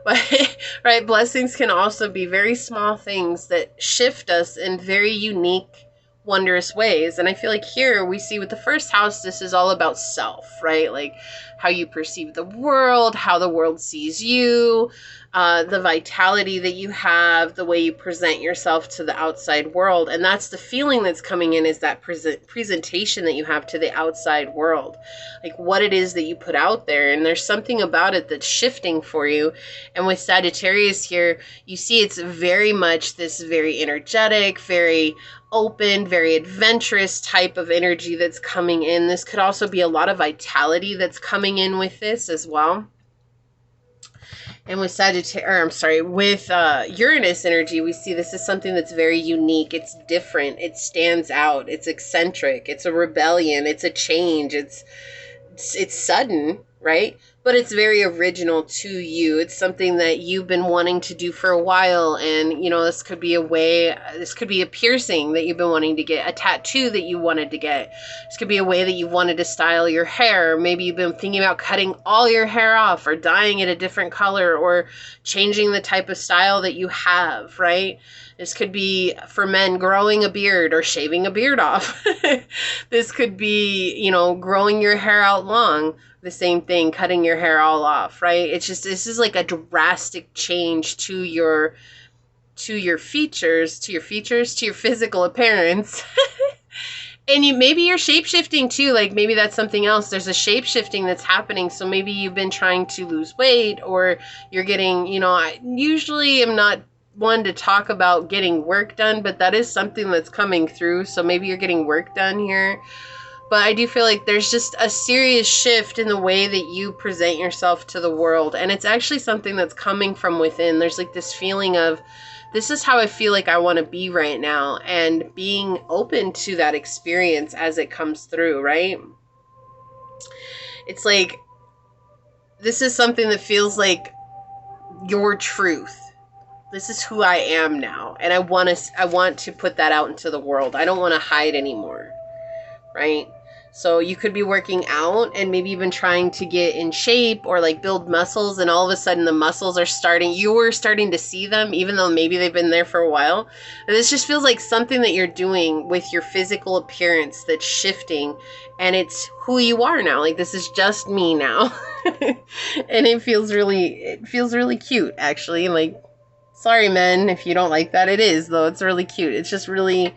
But, right, blessings can also be very small things that shift us in very unique, wondrous ways. And I feel like here we see with the first house, this is all about self, right? Like how you perceive the world, how the world sees you, the vitality that you have, the way you present yourself to the outside world. And that's the feeling that's coming in, is that presentation that you have to the outside world, like what it is that you put out there. And there's something about it that's shifting for you. And with Sagittarius here, you see it's very much this very energetic, very open, very adventurous type of energy that's coming in. This could also be a lot of vitality that's coming in with this as well. And with with Uranus energy, we see this is something that's very unique. It's different. It stands out. It's eccentric. It's a rebellion. It's a change. It's sudden, right? but it's very original to you. It's something that you've been wanting to do for a while. And, you know, this could be a way, this could be a piercing that you've been wanting to get, a tattoo that you wanted to get. This could be a way that you wanted to style your hair. Maybe you've been thinking about cutting all your hair off or dyeing it a different color or changing the type of style that you have, right? This could be, for men, growing a beard or shaving a beard off. This could be, you know, growing your hair out long. The same thing, cutting your hair all off, right? It's just, this is like a drastic change to your features, to your physical appearance. And maybe you're shape-shifting too. Like maybe that's something else. There's a shape-shifting that's happening. So maybe you've been trying to lose weight, or you're getting, you know, I usually am not one to talk about getting work done, but that is something that's coming through. So maybe you're getting work done here. But I do feel like there's just a serious shift in the way that you present yourself to the world. And it's actually something that's coming from within. There's like this feeling of, this is how I feel like I want to be right now. And being open to that experience as it comes through, right? It's like, this is something that feels like your truth. This is who I am now. And I want to put that out into the world. I don't want to hide anymore, right? So you could be working out and maybe you've been trying to get in shape or like build muscles, and all of a sudden the muscles are you were starting to see them, even though maybe they've been there for a while. And this just feels like something that you're doing with your physical appearance that's shifting, and it's who you are now. Like, this is just me now. And it feels really cute, actually. Like, sorry, men, if you don't like that. It is, though. It's really cute. It's just really,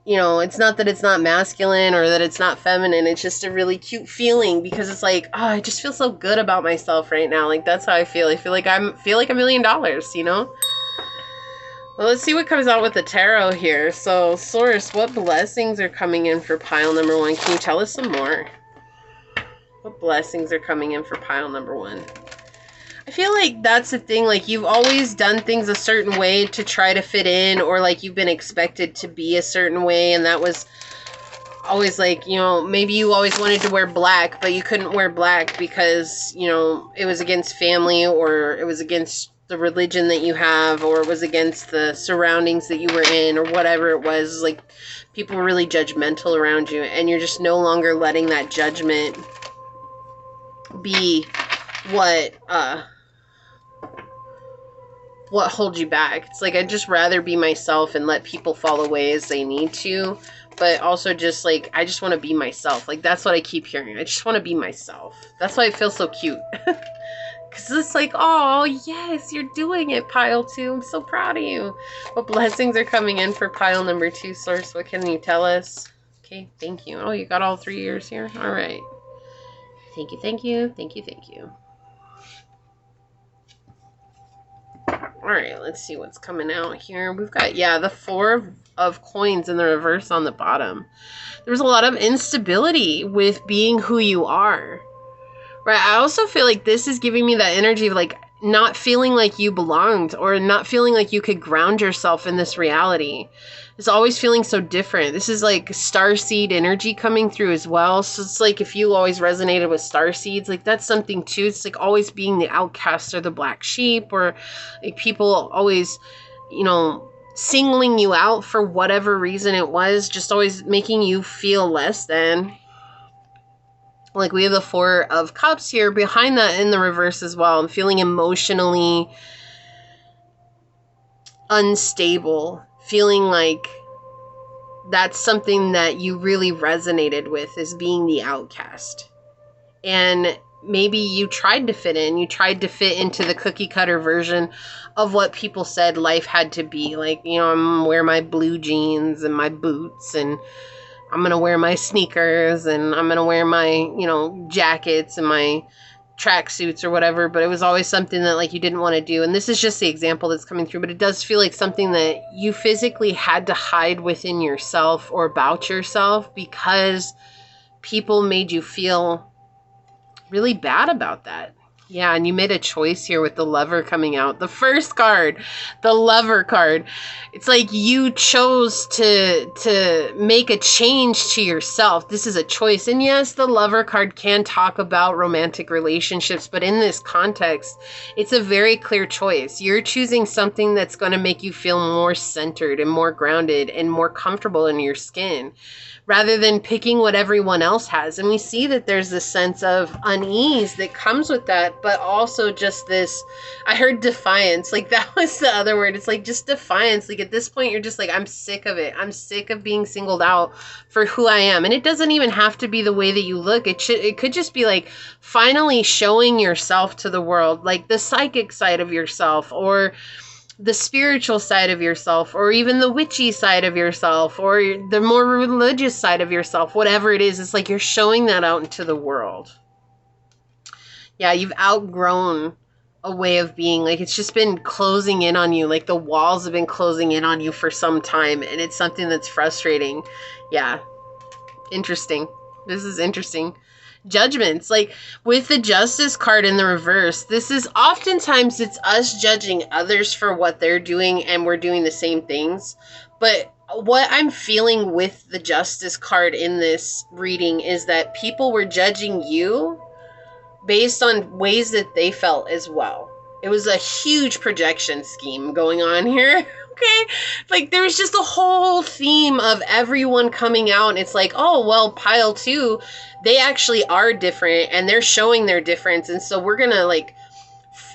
you know, it's not that it's not masculine or that it's not feminine. It's just a really cute feeling, because it's like, oh, I just feel so good about myself right now. Like, that's how I feel. I feel like $1 million, you know? Well, let's see what comes out with the tarot here. So, Source, what blessings are coming in for pile number 1? Can you tell us some more? What blessings are coming in for pile number 1? I feel like that's the thing, like, you've always done things a certain way to try to fit in, or like you've been expected to be a certain way, and that was always like, you know, maybe you always wanted to wear black, but you couldn't wear black because, you know, it was against family, or it was against the religion that you have, or it was against the surroundings that you were in, or whatever it was. Like, people were really judgmental around you, and you're just no longer letting that judgment be what holds you back. It's like, I'd just rather be myself and let people fall away as they need to, but also just like, I just want to be myself. Like, that's what I keep hearing. I just want to be myself. That's why it feels so cute. Because it's like, oh, yes, you're doing it, pile 2. I'm so proud of you. What blessings are coming in for pile number 2, Source? What can you tell us? Okay, thank you. Oh, you got all 3 years here? All right. Thank you, thank you, thank you, thank you. All right, let's see what's coming out here. We've got, yeah, the 4 of coins in the reverse on the bottom. There's a lot of instability with being who you are. Right, I also feel like this is giving me that energy of like not feeling like you belonged, or not feeling like you could ground yourself in this reality. It's always feeling so different. This is like starseed energy coming through as well. So it's like, if you always resonated with starseeds, like that's something too. It's like always being the outcast or the black sheep, or like people always, you know, singling you out for whatever reason it was, just always making you feel less than. Like, we have the 4 of Cups here behind that in the reverse as well. I'm feeling emotionally unstable. Feeling like that's something that you really resonated with, is being the outcast. And maybe you tried to fit in. You tried to fit into the cookie cutter version of what people said life had to be. Like, you know, I'm going to wear my blue jeans and my boots, and I'm going to wear my sneakers, and I'm going to wear my, you know, jackets and my tracksuits or whatever. But it was always something that like you didn't want to do. And this is just the example that's coming through, but it does feel like something that you physically had to hide within yourself or about yourself, because people made you feel really bad about that. Yeah, and you made a choice here with the Lover coming out. The first card, the Lover card. It's like you chose to make a change to yourself. This is a choice. And yes, the Lover card can talk about romantic relationships, but in this context, it's a very clear choice. You're choosing something that's going to make you feel more centered and more grounded and more comfortable in your skin, rather than picking what everyone else has. And we see that there's this sense of unease that comes with that, but also just this, I heard defiance. Like, that was the other word. It's like just defiance. Like, at this point, you're just like, I'm sick of it. I'm sick of being singled out for who I am. And it doesn't even have to be the way that you look. It could just be like finally showing yourself to the world, like the psychic side of yourself, or the spiritual side of yourself, or even the witchy side of yourself, or the more religious side of yourself, whatever it is. It's like you're showing that out into the world. Yeah, you've outgrown a way of being. Like, it's just been closing in on you. Like, the walls have been closing in on you for some time, and it's something that's frustrating. Yeah. Interesting. This is interesting. Judgments, like with the Justice card in the reverse, this is oftentimes it's us judging others for what they're doing, and we're doing the same things. But what I'm feeling with the Justice card in this reading is that people were judging you based on ways that they felt as well. It was a huge projection scheme going on here. Okay, like there was just a whole theme of everyone coming out, and it's like, oh, well, pile 2, they actually are different, and they're showing their difference, and so we're gonna like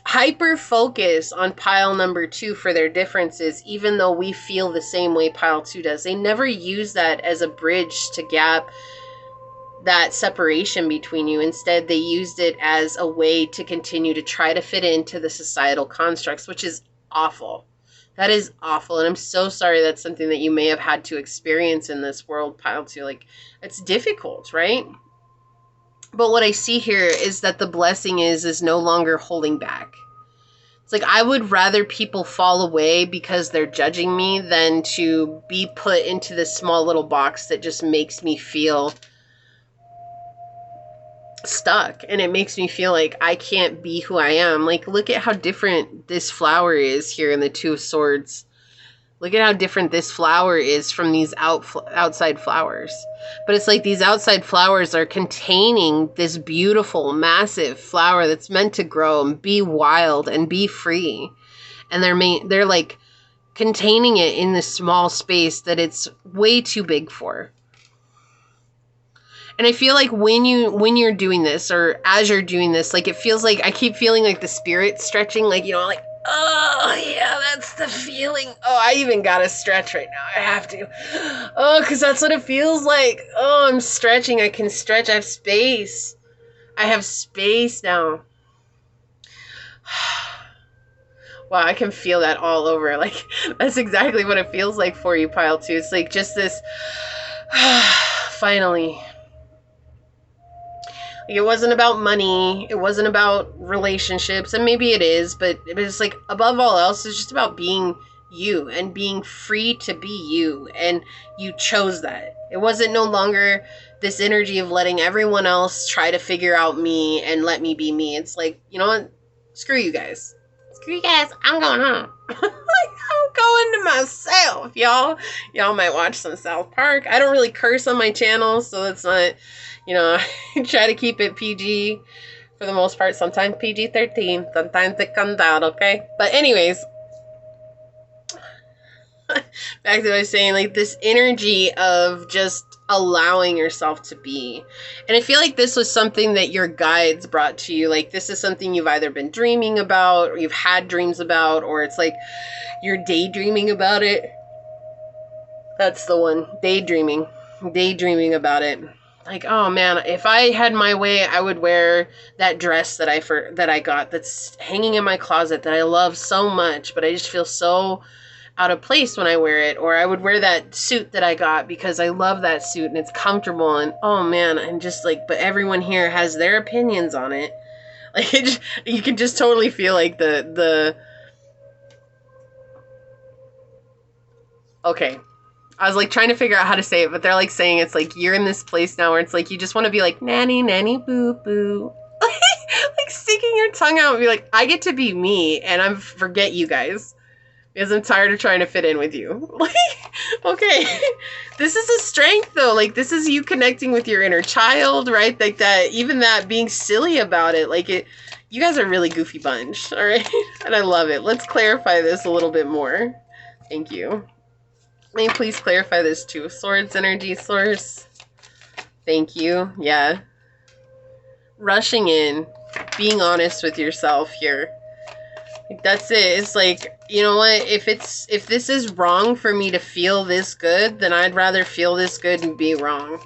hyper focus on pile number 2 for their differences, even though we feel the same way pile 2 does. They never use that as a bridge to gap that separation between you. Instead, they used it as a way to continue to try to fit into the societal constructs, which is awful. That is awful, and I'm so sorry that's something that you may have had to experience in this world, pile 2. Like, it's difficult, right? But what I see here is that the blessing is no longer holding back. It's like, I would rather people fall away because they're judging me than to be put into this small little box that just makes me feel stuck, and it makes me feel like I can't be who I am. Like, look at how different this flower is here in the 2 of Swords. Look at how different this flower is from these outside flowers. But it's like these outside flowers are containing this beautiful, massive flower that's meant to grow and be wild and be free. And they're like containing it in this small space that it's way too big for. And I feel like when you're doing this, or as you're doing this, like, it feels like I keep feeling like the spirit stretching, like, you know, like, oh yeah, that's the feeling. Oh, I even gotta stretch right now. I have to. Oh, because that's what it feels like. Oh, I'm stretching. I can stretch. I have space. I have space now. Wow, I can feel that all over. Like, that's exactly what it feels like for you, pile 2. It's like just this, finally. It wasn't about money. It wasn't about relationships. And maybe it is, but it's like, above all else, it's just about being you and being free to be you. And you chose that. It wasn't no longer this energy of letting everyone else try to figure out me and let me be me. It's like, you know what? Screw you guys. Screw you guys. I'm going home. I'm going to myself, y'all. Y'all might watch some South Park. I don't really curse on my channel, so it's not... You know, I try to keep it PG for the most part. Sometimes PG-13. Sometimes it comes out, okay? But anyways, back to what I was saying, like this energy of just allowing yourself to be. And I feel like this was something that your guides brought to you. Like, this is something you've either been dreaming about, or you've had dreams about, or it's like you're daydreaming about it. That's the one. Daydreaming. Daydreaming about it. Like, oh man, if I had my way, I would wear that dress that I got that's hanging in my closet that I love so much, but I just feel so out of place when I wear it. Or I would wear that suit that I got because I love that suit and it's comfortable. And oh man, I'm just like, but everyone here has their opinions on it. Like, you can just totally feel like okay. I was like trying to figure out how to say it, but they're like saying it's like you're in this place now where it's like you just want to be like nanny, nanny, boo, boo. like sticking your tongue out and be like, I get to be me and I forget you guys because I'm tired of trying to fit in with you. Like, okay, this is a strength though. Like, this is you connecting with your inner child, right? Like that, even that being silly about it. Like it, you guys are a really goofy bunch, all right? And I love it. Let's clarify this a little bit more. Thank you. May you please clarify this too. Swords energy source. Thank you. Yeah. Rushing in, being honest with yourself here. That's it. It's like, you know what? If this is wrong for me to feel this good, then I'd rather feel this good and be wrong.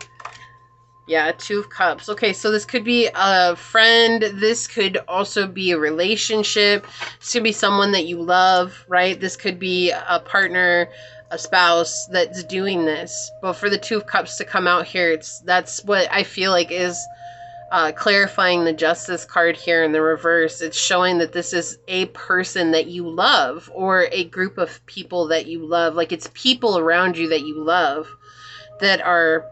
Yeah, 2 of Cups. Okay, so this could be a friend. This could also be a relationship. This could be someone that you love, right? This could be a partner, a spouse that's doing this. But for the 2 of Cups to come out here, that's what I feel like is clarifying the Justice card here in the reverse. It's showing that this is a person that you love or a group of people that you love. Like it's people around you that you love that are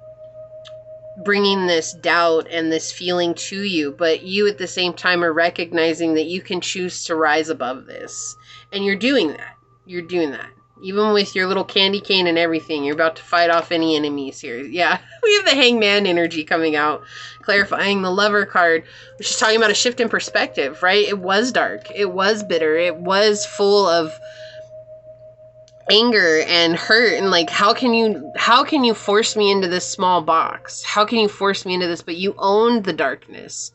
bringing this doubt and this feeling to you, but you at the same time are recognizing that you can choose to rise above this. And you're doing that. You're doing that. Even with your little candy cane and everything, you're about to fight off any enemies here. Yeah, we have the Hangman energy coming out, clarifying the Lover card, which is talking about a shift in perspective, right? It was dark. It was bitter. It was full of anger and hurt, and like, how can you force me into this small box? How can you force me into this? But you owned the darkness.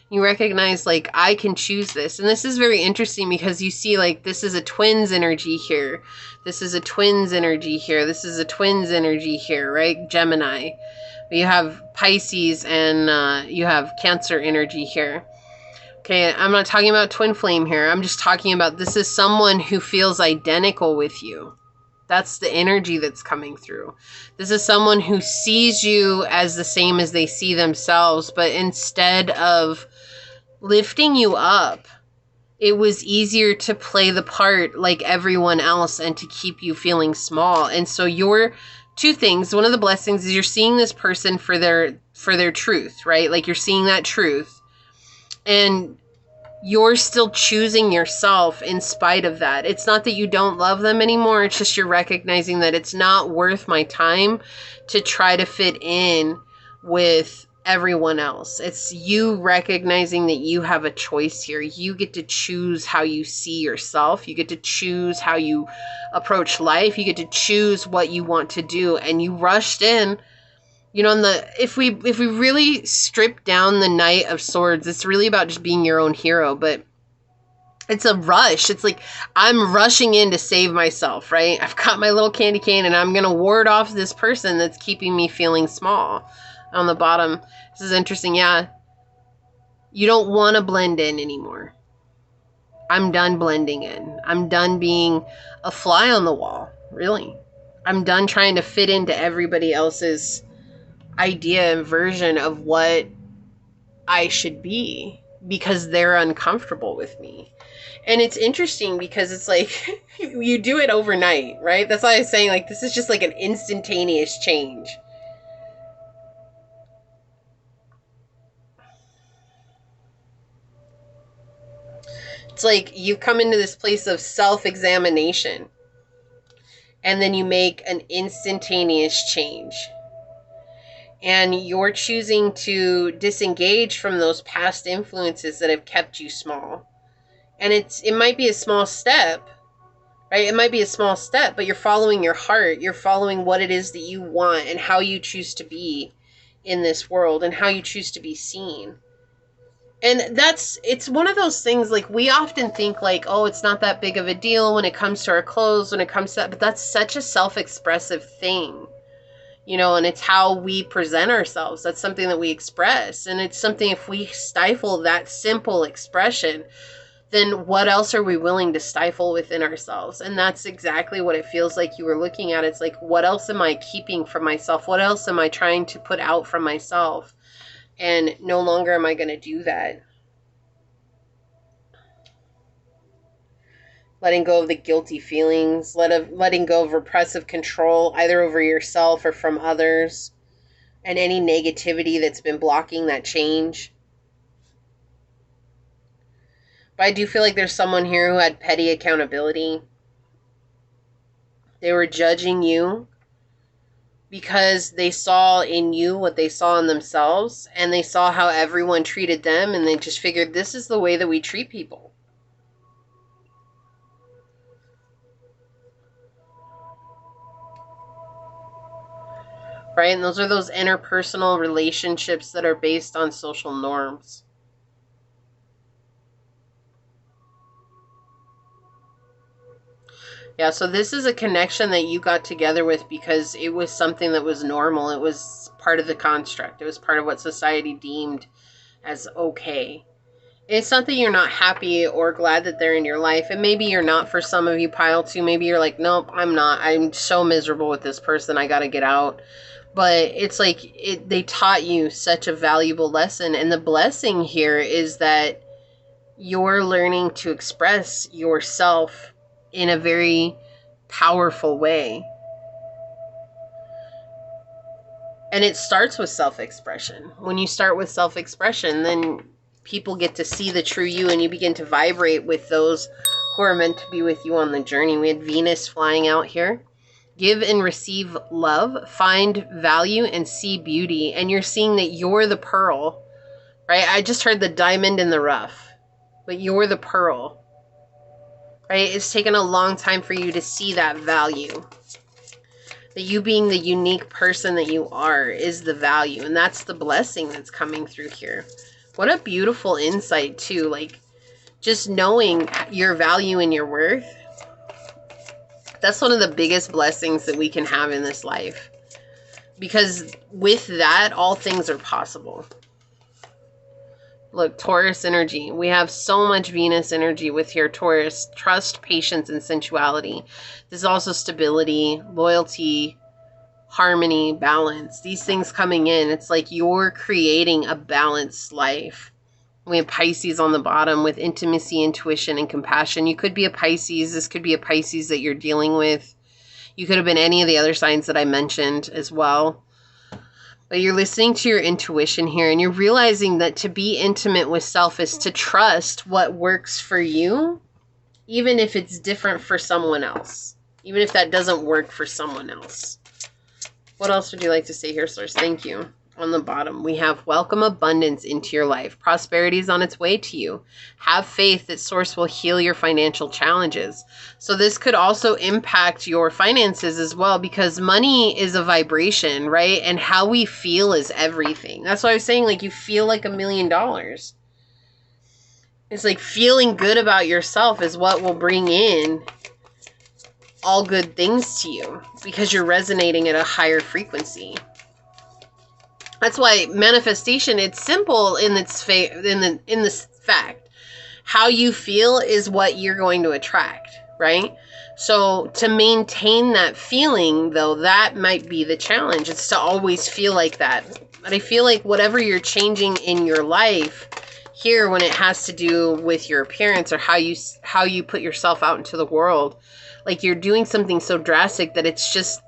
You recognize, like, I can choose this. And this is very interesting because you see, like, this is a twins energy here. This is a twins energy here. This is a twins energy here, right? Gemini. You have Pisces and you have Cancer energy here. Okay, I'm not talking about twin flame here. I'm just talking about this is someone who feels identical with you. That's the energy that's coming through. This is someone who sees you as the same as they see themselves, but instead of lifting you up, it was easier to play the part like everyone else and to keep you feeling small. And so your 2 things, one of the blessings is you're seeing this person for their truth, right? Like you're seeing that truth. And you're still choosing yourself in spite of that. It's not that you don't love them anymore. It's just you're recognizing that it's not worth my time to try to fit in with everyone else. It's you recognizing that you have a choice here. You get to choose how you see yourself. You get to choose how you approach life. You get to choose what you want to do. And you rushed in. You know, if we really strip down the Knight of Swords, it's really about just being your own hero, but it's a rush. It's like, I'm rushing in to save myself, right? I've got my little candy cane and I'm going to ward off this person that's keeping me feeling small. On the bottom, this is interesting. Yeah. You don't want to blend in anymore. I'm done blending in. I'm done being a fly on the wall, really. I'm done trying to fit into everybody else's idea and version of what I should be because they're uncomfortable with me. And it's interesting because it's like you do it overnight, right? That's why I was saying, like, this is just like an instantaneous change. It's like you come into this place of self-examination and then you make an instantaneous change. And you're choosing to disengage from those past influences that have kept you small. And it might be a small step, right? It might be a small step, but you're following your heart. You're following what it is that you want and how you choose to be in this world and how you choose to be seen. And it's one of those things, like, we often think like, oh, it's not that big of a deal when it comes to our clothes, when it comes to that, but that's such a self-expressive thing. You know, and it's how we present ourselves. That's something that we express. And it's something, if we stifle that simple expression, then what else are we willing to stifle within ourselves? And that's exactly what it feels like you were looking at. It's like, what else am I keeping from myself? What else am I trying to put out from myself? And no longer am I going to do that. Letting go of the guilty feelings, letting go of repressive control, either over yourself or from others, and any negativity that's been blocking that change. But I do feel like there's someone here who had petty accountability. They were judging you because they saw in you what they saw in themselves, and they saw how everyone treated them, and they just figured this is the way that we treat people. Right? And those are those interpersonal relationships that are based on social norms. Yeah, so this is a connection that you got together with because it was something that was normal. It was part of the construct. It was part of what society deemed as okay. It's not that you're not happy or glad that they're in your life. And maybe you're not for some of you, pile two. Maybe you're like, nope, I'm not. I'm so miserable with this person. I got to get out. But it's like they taught you such a valuable lesson. And the blessing here is that you're learning to express yourself in a very powerful way. And it starts with self-expression. When you start with self-expression, then people get to see the true you, and you begin to vibrate with those who are meant to be with you on the journey. We had Venus flying out here. Give and receive love, find value, and see beauty. And you're seeing that you're the pearl, right? I just heard the diamond in the rough, but you're the pearl, right? It's taken a long time for you to see that value. That you being the unique person that you are is the value. And that's the blessing that's coming through here. What a beautiful insight too. Like just knowing your value and your worth. That's one of the biggest blessings that we can have in this life. Because with that, all things are possible. Look, Taurus energy. We have so much Venus energy with here, Taurus. Trust, patience, and sensuality. There's also stability, loyalty, harmony, balance. These things coming in. It's like you're creating a balanced life. We have Pisces on the bottom with intimacy, intuition, and compassion. You could be a Pisces. This could be a Pisces that you're dealing with. You could have been any of the other signs that I mentioned as well. But you're listening to your intuition here, and you're realizing that to be intimate with self is to trust what works for you, even if it's different for someone else. Even if that doesn't work for someone else. What else would you like to say here, Source? Thank you. On the bottom, we have welcome abundance into your life. Prosperity is on its way to you. Have faith that Source will heal your financial challenges. So this could also impact your finances as well, because money is a vibration, right? And how we feel is everything. That's why I was saying, like, you feel like $1 million. It's like feeling good about yourself is what will bring in all good things to you, because you're resonating at a higher frequency. That's why manifestation, it's simple in its in this fact. How you feel is what you're going to attract, right? So to maintain that feeling, though, that might be the challenge. It's to always feel like that. But I feel like whatever you're changing in your life here, when it has to do with your appearance or how you put yourself out into the world, like you're doing something so drastic that it's just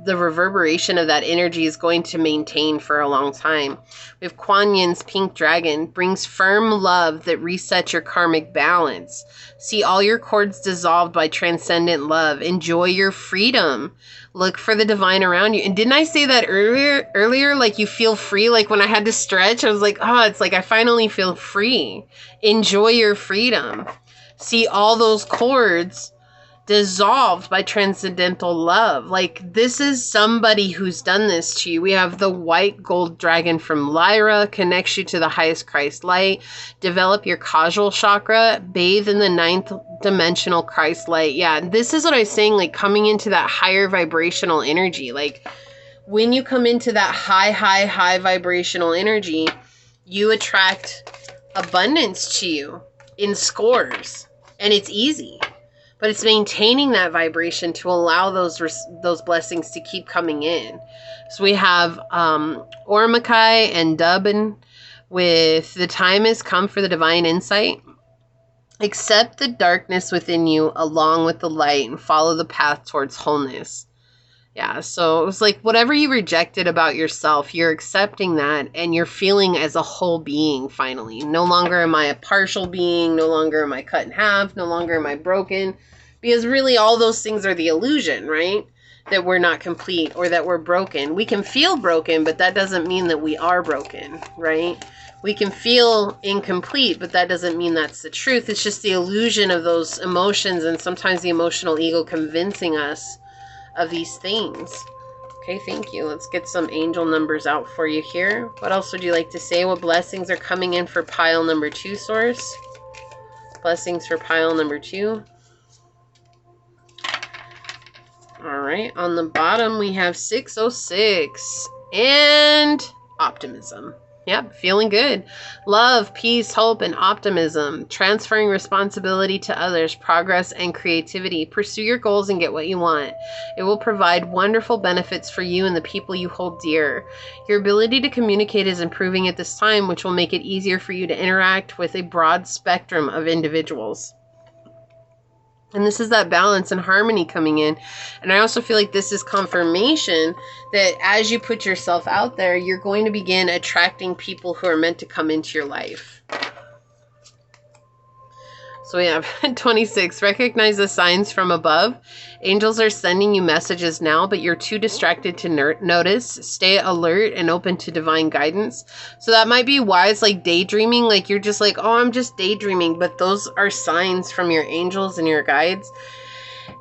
the reverberation of that energy is going to maintain for a long time. We have Kuan Yin's pink dragon, brings firm love that resets your karmic balance. See all your cords dissolved by transcendent love. Enjoy your freedom. Look for the divine around you. And didn't I say that earlier? Like you feel free. Like when I had to stretch, I was like, oh, it's like I finally feel free. Enjoy your freedom. See all those cords dissolved by transcendental love. Like this is somebody who's done this to you. We have the white gold dragon from Lyra, connects you to the highest Christ light. Develop your causal chakra, bathe in the 9th dimensional Christ light. Yeah, this is what I was saying, like coming into that higher vibrational energy. Like when you come into that high vibrational energy, you attract abundance to you in scores, and it's easy. But it's maintaining that vibration to allow those blessings to keep coming in. So we have Ormakai and Dubin with the time has come for the divine insight. Accept the darkness within you along with the light and follow the path towards wholeness. Yeah, so it was like whatever you rejected about yourself, you're accepting that and you're feeling as a whole being finally. No longer am I a partial being, no longer am I cut in half, no longer am I broken. Because really all those things are the illusion, right? That we're not complete or that we're broken. We can feel broken, but that doesn't mean that we are broken, right? We can feel incomplete, but that doesn't mean that's the truth. It's just the illusion of those emotions and sometimes the emotional ego convincing us of these things. Okay, thank you. Let's get some angel numbers out for you here. What else would you like to say? What blessings are coming in for pile number 2, source? Blessings for pile number 2. All right, on the bottom we have 606 and optimism. Yep, feeling good. Love, peace, hope, and optimism. Transferring responsibility to others, progress, and creativity. Pursue your goals and get what you want. It will provide wonderful benefits for you and the people you hold dear. Your ability to communicate is improving at this time, which will make it easier for you to interact with a broad spectrum of individuals. And this is that balance and harmony coming in. And I also feel like this is confirmation that as you put yourself out there, you're going to begin attracting people who are meant to come into your life. So we have 26. Recognize the signs from above. Angels are sending you messages now, but you're too distracted to notice. Stay alert and open to divine guidance. So that might be why it's like daydreaming. Like you're just like, oh, I'm just daydreaming. But those are signs from your angels and your guides.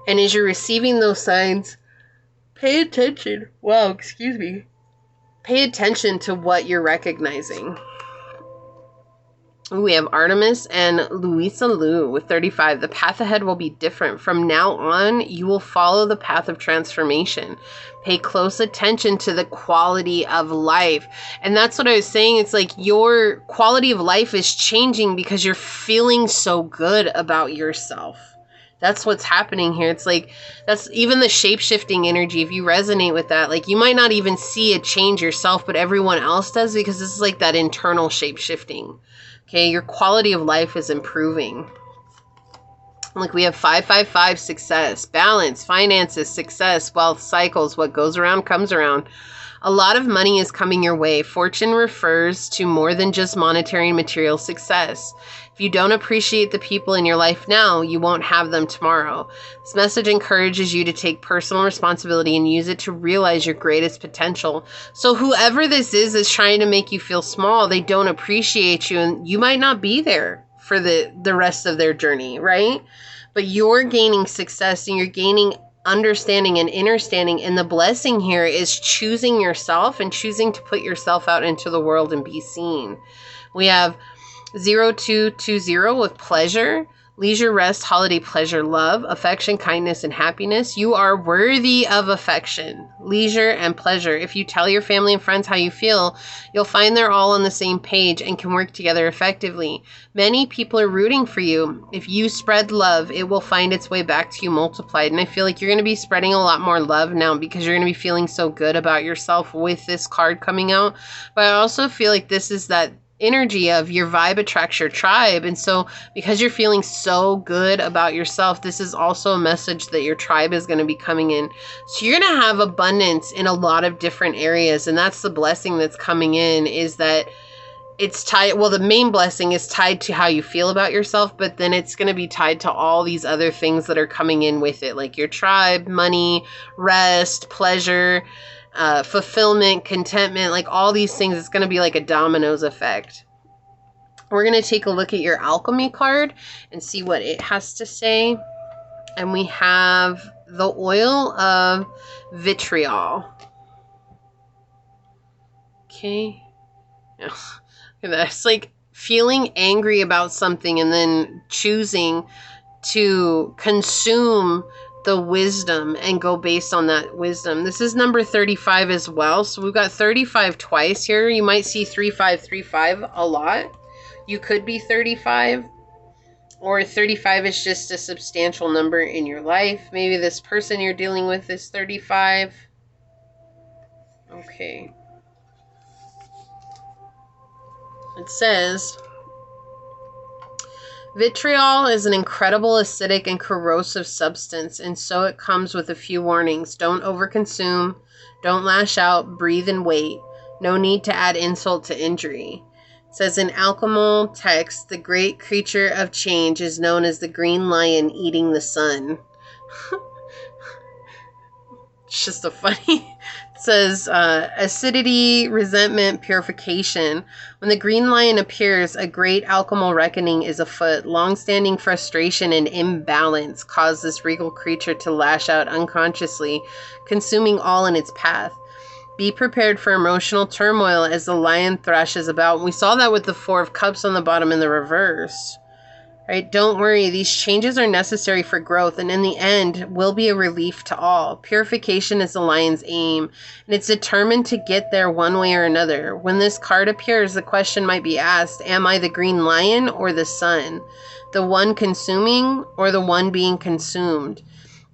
And as you're receiving those signs, pay attention. Wow, excuse me. Pay attention to what you're recognizing. We have Artemis and Louisa Lou with 35. The path ahead will be different. From now on, you will follow the path of transformation. Pay close attention to the quality of life. And that's what I was saying. It's like your quality of life is changing because you're feeling so good about yourself. That's what's happening here. It's like, that's even the shape-shifting energy. If you resonate with that, like you might not even see a change yourself, but everyone else does, because this is like that internal shape-shifting. Okay, your quality of life is improving. Like we have 555, success, balance, finances, success, wealth, cycles. What goes around comes around. A lot of money is coming your way. Fortune refers to more than just monetary and material success. If you don't appreciate the people in your life now, you won't have them tomorrow. This message encourages you to take personal responsibility and use it to realize your greatest potential. So whoever this is trying to make you feel small. They don't appreciate you, and you might not be there for the rest of their journey, right? But you're gaining success and you're gaining understanding and understanding, and the blessing here is choosing yourself and choosing to put yourself out into the world and be seen. We have 0220 with pleasure, leisure, rest, holiday, pleasure, love, affection, kindness, and happiness. You are worthy of affection, leisure, and pleasure. If you tell your family and friends how you feel, you'll find they're all on the same page and can work together effectively. Many people are rooting for you. If you spread love, it will find its way back to you multiplied. And I feel like you're going to be spreading a lot more love now because you're going to be feeling so good about yourself with this card coming out. But I also feel like this is that energy of your vibe attracts your tribe. And so because you're feeling so good about yourself, this is also a message that your tribe is going to be coming in. So you're going to have abundance in a lot of different areas. And that's the blessing that's coming in, is that it's tied, well, the main blessing is tied to how you feel about yourself, but then it's going to be tied to all these other things that are coming in with it, like your tribe, money, rest, pleasure, fulfillment, contentment, like all these things. It's going to be like a dominoes effect. We're going to take a look at your alchemy card and see what it has to say. And we have the oil of vitriol. Okay. Yeah. That's like feeling angry about something and then choosing to consume the wisdom and go based on that wisdom. This is number 35 as well. So we've got 35 twice here. You might see 3535 a lot. You could be 35, or 35 is just a substantial number in your life. Maybe this person you're dealing with is 35. Okay. It says, Vitriol is an incredible acidic and corrosive substance, and so it comes with a few warnings. Don't overconsume, don't lash out, breathe and wait. No need to add insult to injury. It says in alchemical text, the great creature of change is known as the green lion eating the sun. It's just a funny... It says, acidity, resentment, purification. When the green lion appears, a great alchemical reckoning is afoot. Long-standing frustration and imbalance cause this regal creature to lash out unconsciously, consuming all in its path. Be prepared for emotional turmoil as the lion thrashes about. We saw that with the Four of Cups on the bottom in the reverse. Right? Don't worry, these changes are necessary for growth, and in the end will be a relief to all. Purification is the lion's aim, and it's determined to get there one way or another. When this card appears, the question might be asked, am I the green lion or the sun? The one consuming or the one being consumed?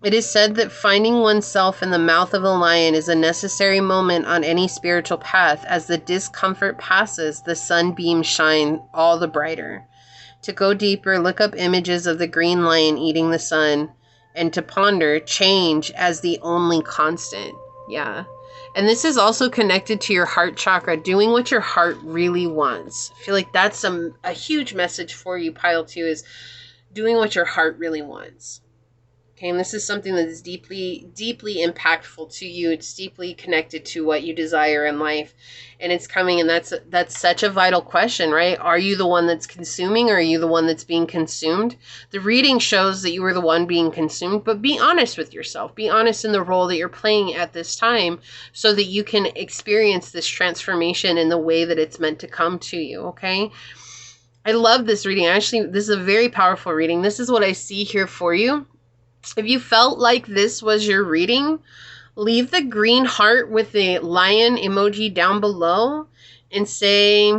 It is said that finding oneself in the mouth of a lion is a necessary moment on any spiritual path. As the discomfort passes, the sunbeams shine all the brighter. To go deeper, look up images of the green lion eating the sun, and to ponder change as the only constant. Yeah. And this is also connected to your heart chakra, doing what your heart really wants. I feel like that's a huge message for you, pile 2, is doing what your heart really wants. Okay, and this is something that is deeply, deeply impactful to you. It's deeply connected to what you desire in life. And it's coming, and that's such a vital question, right? Are you the one that's consuming, or are you the one that's being consumed? The reading shows that you were the one being consumed, but be honest with yourself. Be honest in the role that you're playing at this time so that you can experience this transformation in the way that it's meant to come to you, okay? I love this reading. Actually, this is a very powerful reading. This is what I see here for you. If you felt like this was your reading, leave the green heart with the lion emoji down below and say,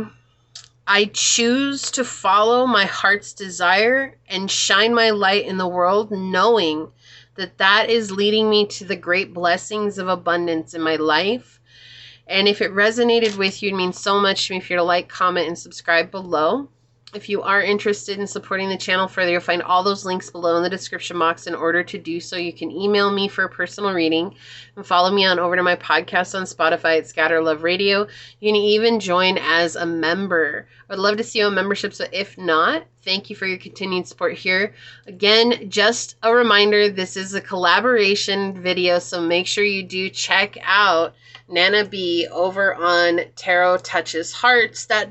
I choose to follow my heart's desire and shine my light in the world, knowing that that is leading me to the great blessings of abundance in my life. And if it resonated with you, it means so much to me if you're to like, comment, and subscribe below. If you are interested in supporting the channel further, you'll find all those links below in the description box. In order to do so, you can email me for a personal reading and follow me on over to my podcast on Spotify at Scatter Love Radio. You can even join as a member. I'd love to see you on membership, so if not, thank you for your continued support here. Again, just a reminder, this is a collaboration video, so make sure you do check out Nana B over on Tarot Touches Hearts. That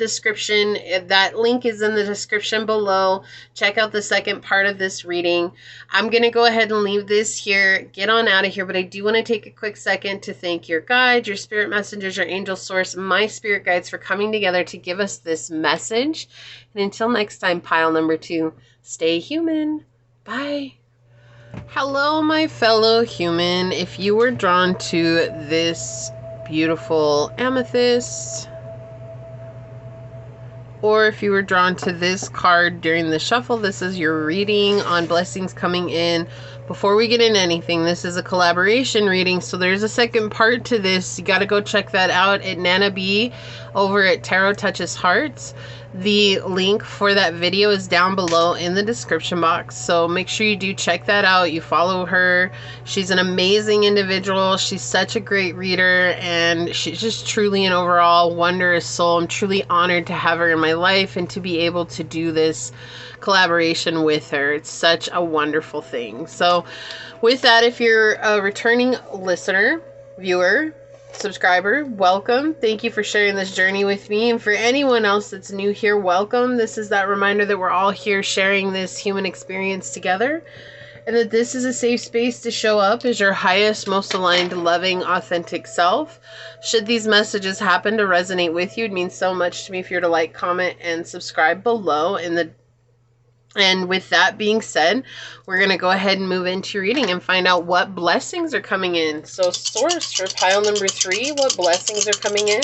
link is in the description below. Check out the second part of this reading. I'm going to go ahead and leave this here, get on out of here, but I do want to take a quick second to thank your guides, your spirit messengers, your angel source, my spirit guides for coming together to give us this message. And until next time, pile number 2, stay human. Bye. Hello, my fellow human. If you were drawn to this beautiful amethyst, or if you were drawn to this card during the shuffle, this is your reading on blessings coming in. Before we get into anything, this is a collaboration reading, so there's a second part to this. You got to go check that out at Nana B over at Tarot Touches Hearts. The link for that video is down below in the description box, so make sure you do check that out. You follow her. She's an amazing individual. She's such a great reader, and she's just truly an overall wondrous soul. I'm truly honored to have her in my life and to be able to do this collaboration with her. It's such a wonderful thing. So with that, if you're a returning listener, viewer, subscriber, welcome. Thank you for sharing this journey with me. And for anyone else that's new here, welcome. This is that reminder that we're all here sharing this human experience together, and that this is a safe space to show up as your highest, most aligned, loving, authentic self. Should these messages happen to resonate with you, it means so much to me if you're to like, comment, and subscribe below. And with that being said, we're going to go ahead and move into reading and find out what blessings are coming in. So source for pile number 3, what blessings are coming in?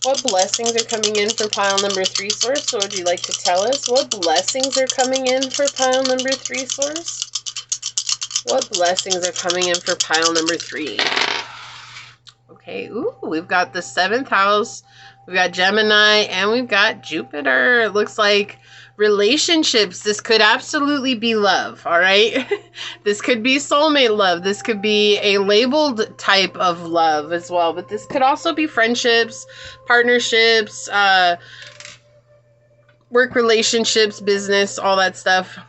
What blessings are coming in for pile number 3, source? What would you like to tell us? What blessings are coming in for pile number 3, source? What blessings are coming in for pile number 3? Okay, ooh, we've got the 7th house, we've got Gemini, and we've got Jupiter. It looks like Relationships, this could absolutely be love, all right? This could be soulmate love. This could be a labeled type of love as well, but this could also be friendships, partnerships, work relationships, business, all that stuff.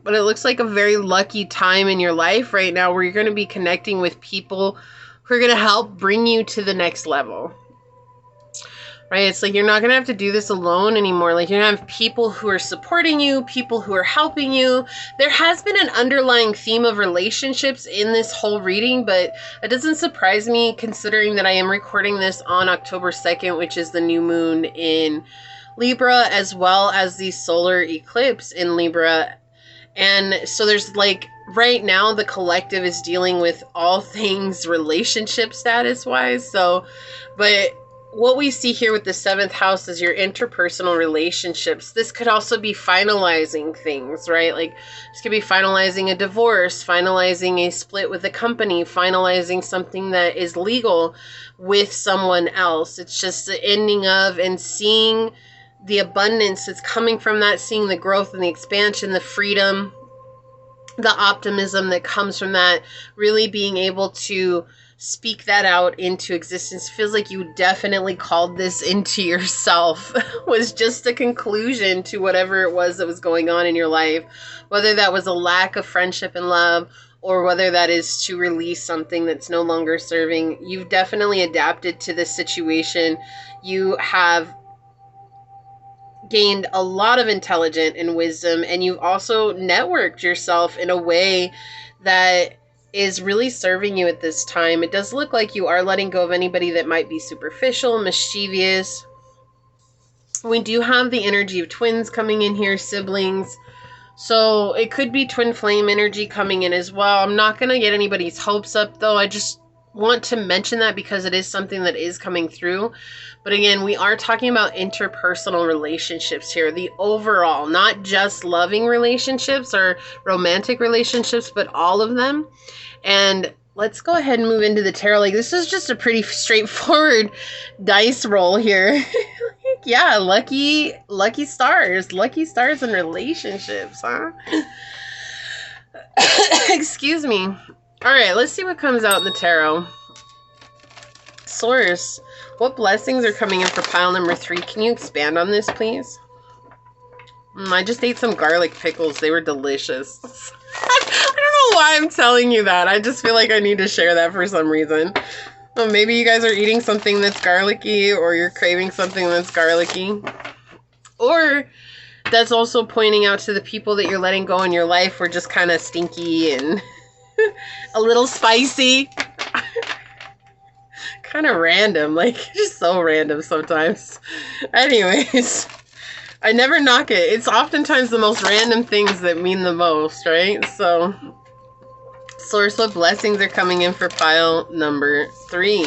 But it looks like a very lucky time in your life right now where you're going to be connecting with people who are going to help bring you to the next level. Right? It's like you're not going to have to do this alone anymore. Like, you're going to have people who are supporting you, people who are helping you. There has been an underlying theme of relationships in this whole reading, but it doesn't surprise me considering that I am recording this on October 2nd, which is the new moon in Libra, as well as the solar eclipse in Libra. And so there's like, right now the collective is dealing with all things relationship status wise. So, but what we see here with the 7th house is your interpersonal relationships. This could also be finalizing things, right? Like, this could be finalizing a divorce, finalizing a split with a company, finalizing something that is legal with someone else. It's just the ending of and seeing the abundance that's coming from that, seeing the growth and the expansion, the freedom, the optimism that comes from that, really being able to speak that out into existence. Feels like you definitely called this into yourself. Was just a conclusion to whatever it was that was going on in your life, whether that was a lack of friendship and love, or whether that is to release something that's no longer serving. You've definitely adapted to this situation. You have gained a lot of intelligence and wisdom, and you've also networked yourself in a way that is really serving you at this time. It does look like you are letting go of anybody that might be superficial, mischievous. We do have the energy of twins coming in here, siblings. So it could be twin flame energy coming in as well. I'm not going to get anybody's hopes up though. I just want to mention that because it is something that is coming through. But again, we are talking about interpersonal relationships here. The overall, not just loving relationships or romantic relationships, but all of them. And let's go ahead and move into the tarot. Like, this is just a pretty straightforward dice roll here. Yeah, lucky stars. Lucky stars in relationships, huh? Excuse me. All right, let's see what comes out in the tarot. Source, what blessings are coming in for pile number 3? Can you expand on this, please? I just ate some garlic pickles. They were delicious. I don't know why I'm telling you that. I just feel like I need to share that for some reason. Well, maybe you guys are eating something that's garlicky, or you're craving something that's garlicky. Or that's also pointing out to the people that you're letting go in your life were just kind of stinky and a little spicy. Kind of random, like just so random sometimes. Anyways, I never knock it. It's oftentimes the most random things that mean the most, right? So, source, what blessings are coming in for pile number 3?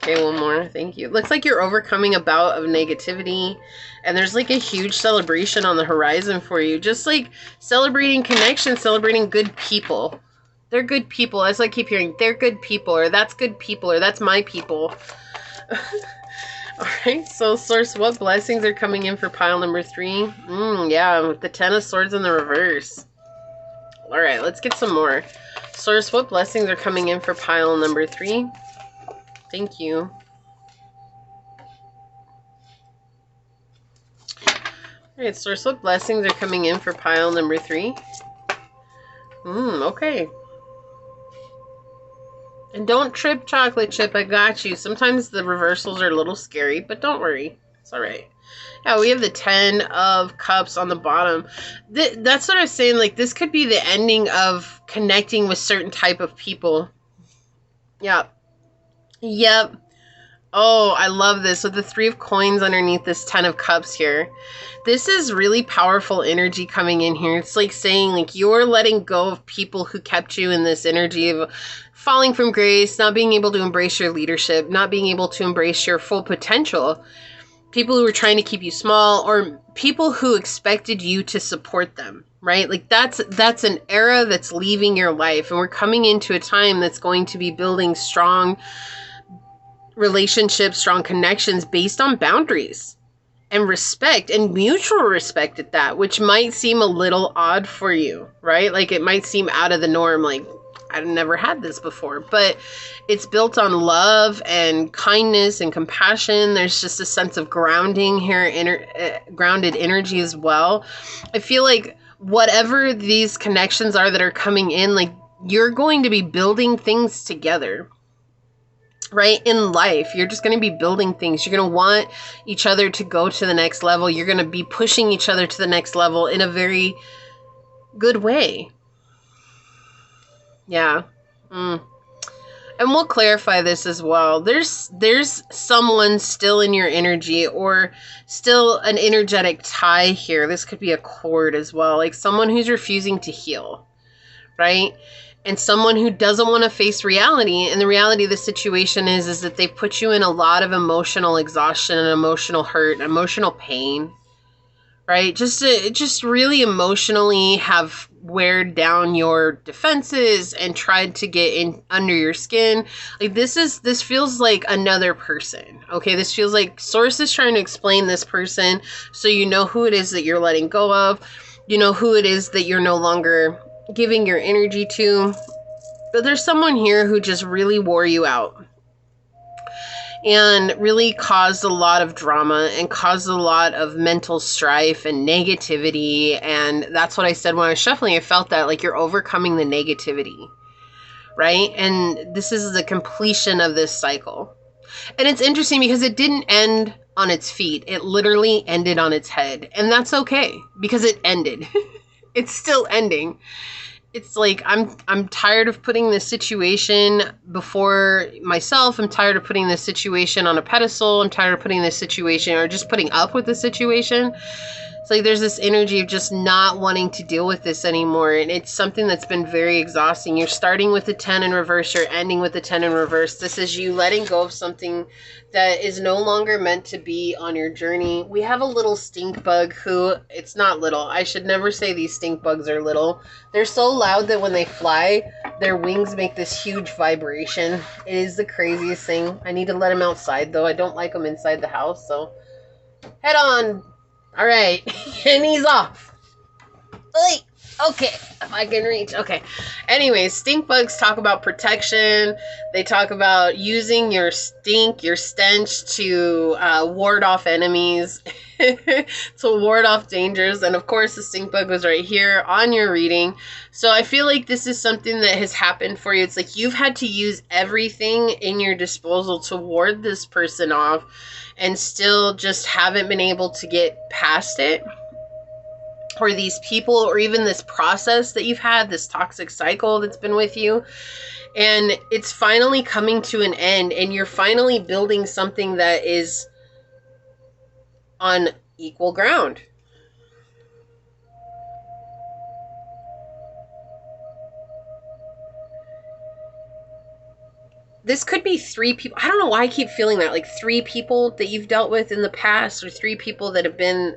Okay, one more. Thank you. Looks like you're overcoming a bout of negativity, and there's like a huge celebration on the horizon for you. Just like celebrating connection, celebrating good people. They're good people. As I keep hearing, they're good people, or that's good people, or that's my people. All right, so source, what blessings are coming in for pile number 3? Yeah, with the 10 of swords in the reverse. All right, let's get some more. Source, what blessings are coming in for pile number 3? Thank you. All right, source, what blessings are coming in for pile number 3? Okay. And don't trip, chocolate chip. I got you. Sometimes the reversals are a little scary, but don't worry. It's all right. Yeah, we have the 10 of cups on the bottom. That's what I was saying. Like, this could be the ending of connecting with certain type of people. Yep. Oh, I love this. With the 3 of coins underneath this 10 of cups here. This is really powerful energy coming in here. It's like saying, like, you're letting go of people who kept you in this energy of falling from grace, not being able to embrace your leadership, not being able to embrace your full potential. People who were trying to keep you small, or people who expected you to support them, right? Like, that's an era that's leaving your life, and we're coming into a time that's going to be building strong relationships, strong connections based on boundaries. and respect, and mutual respect at that, which might seem a little odd for you, right? Like it might seem out of the norm, like I've never had this before, but it's built on love and kindness and compassion. There's just a sense of grounding here, grounded energy as well. I feel like whatever these connections are that are coming in, like you're going to be building things together. Right? In life, you're just going to be building things. You're going to want each other to go to the next level. You're going to be pushing each other to the next level in a very good way. Yeah. And we'll clarify this as well. There's someone still in your energy, or still an energetic tie here. This could be a cord as well. Like someone who's refusing to heal. Right? And someone who doesn't want to face reality. And the reality of the situation is that they put you in a lot of emotional exhaustion and emotional hurt and emotional pain, right? Just really emotionally have weared down your defenses and tried to get in under your skin. Like this feels like another person. Okay, this feels like Source is trying to explain this person so you know who it is that you're letting go of. You know who it is that you're no longer giving your energy to. But there's someone here who just really wore you out and really caused a lot of drama and caused a lot of mental strife and negativity. And that's what I said when I was shuffling. I felt that like you're overcoming the negativity, right? And this is the completion of this cycle. And it's interesting because it didn't end on its feet. It literally ended on its head. And that's okay because it ended. It's still ending. It's like I'm tired of putting this situation before myself. I'm tired of putting this situation on a pedestal. I'm tired of putting this situation or just putting up with the situation. It's like there's this energy of just not wanting to deal with this anymore. And it's something that's been very exhausting. You're starting with the 10 in reverse. You're ending with the 10 in reverse. This is you letting go of something that is no longer meant to be on your journey. We have a little stink bug who, it's not little. I should never say these stink bugs are little. They're so loud that when they fly, their wings make this huge vibration. It is the craziest thing. I need to let them outside though. I don't like them inside the house. So head on. All right. And he's off. Okay, if I can reach. Okay. Anyways, stink bugs talk about protection. They talk about using your stink, your stench to ward off enemies, to ward off dangers. And of course, the stink bug was right here on your reading. So I feel like this is something that has happened for you. It's like you've had to use everything in your disposal to ward this person off and still just haven't been able to get past it. Or these people, or even this process that you've had, this toxic cycle that's been with you. And it's finally coming to an end, and you're finally building something that is on equal ground. This could be 3 people. I don't know why I keep feeling that. Like 3 people that you've dealt with in the past, or 3 people that have been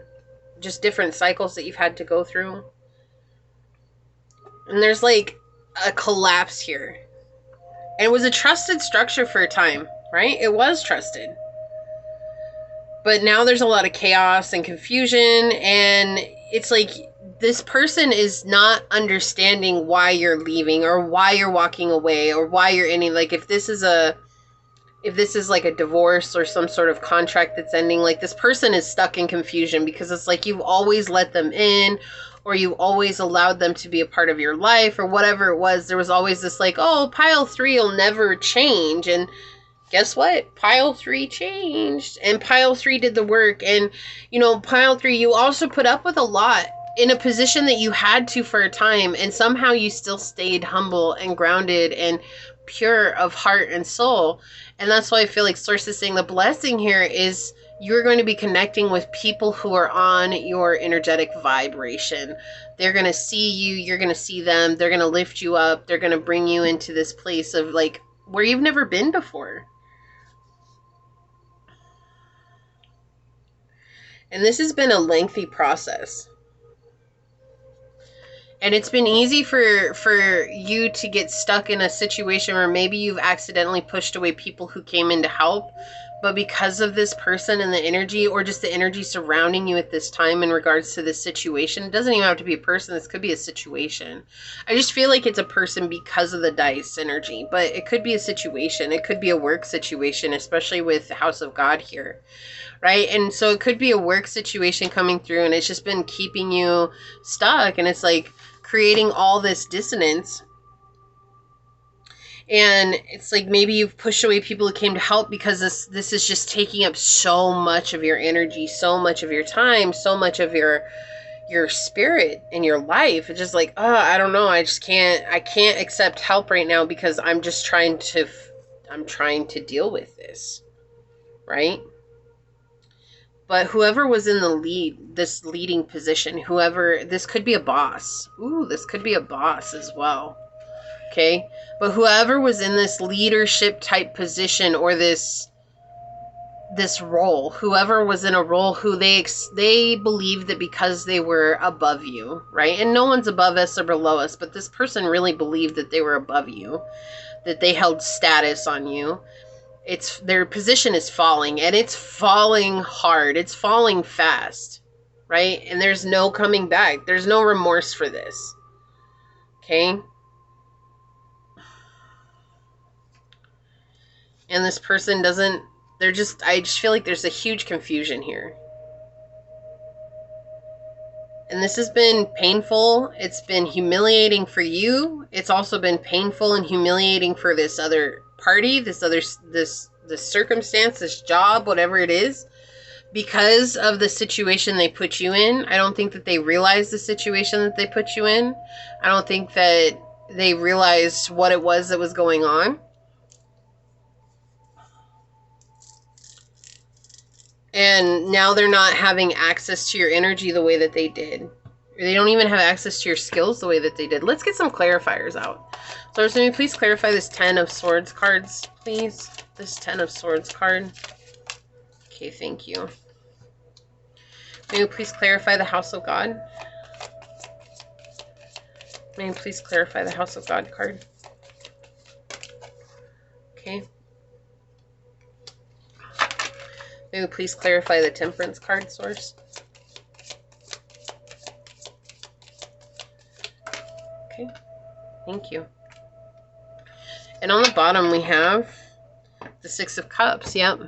just different cycles that you've had to go through. And there's like a collapse here. And it was a trusted structure for a time, right? It was trusted. But now there's a lot of chaos and confusion. And it's like this person is not understanding why you're leaving or why you're walking away or why you're ending. Like if this is like a divorce or some sort of contract that's ending, like this person is stuck in confusion because it's like you've always let them in, or you always allowed them to be a part of your life, or whatever it was. There was always this like, oh, pile 3 will never change. And guess what? Pile 3 changed, and pile 3 did the work. And, you know, pile 3, you also put up with a lot in a position that you had to for a time, and somehow you still stayed humble and grounded and pure of heart and soul. And that's why I feel like Source is saying the blessing here is you're going to be connecting with people who are on your energetic vibration. They're going to see you. You're going to see them. They're going to lift you up. They're going to bring you into this place of like where you've never been before. And this has been a lengthy process. And it's been easy for you to get stuck in a situation where maybe you've accidentally pushed away people who came in to help But because of this person and the energy, or just the energy surrounding you at this time in regards to this situation, it doesn't even have to be a person. This could be a situation. I just feel like it's a person because of the dice energy, but it could be a situation. It could be a work situation, especially with the House of God here, right? And so it could be a work situation coming through, and it's just been keeping you stuck, and it's like creating all this dissonance. And it's like maybe you've pushed away people who came to help because this is just taking up so much of your energy, so much of your time, so much of your spirit in your life. It's just like, oh, I don't know, I can't accept help right now because I'm trying to deal with this, right? But whoever was in this leading position, this could be a boss. Ooh, this could be a boss as well. Okay, but whoever was in this leadership type position, or this role, whoever was in a role who they believed that because they were above you, right? And no one's above us or below us, but this person really believed that they were above you, that they held status on you. Their position is falling, and it's falling hard. It's falling fast, right? And there's no coming back. There's no remorse for this. Okay? And this person I just feel like there's a huge confusion here. And this has been painful. It's been humiliating for you. It's also been painful and humiliating for this other party, this circumstance, this job, whatever it is, because of the situation they put you in. I don't think that they realized the situation that they put you in. I don't think that they realized what it was that was going on. And now they're not having access to your energy the way that they did. They don't even have access to your skills the way that they did. Let's get some clarifiers out. So, can you please clarify this 10 of Swords cards, please? This 10 of Swords card. Okay, thank you. May you please clarify the House of God? May you please clarify the House of God card? Okay. May we please clarify the Temperance card, Source? Okay, thank you. And on the bottom we have the Six of Cups. Yep.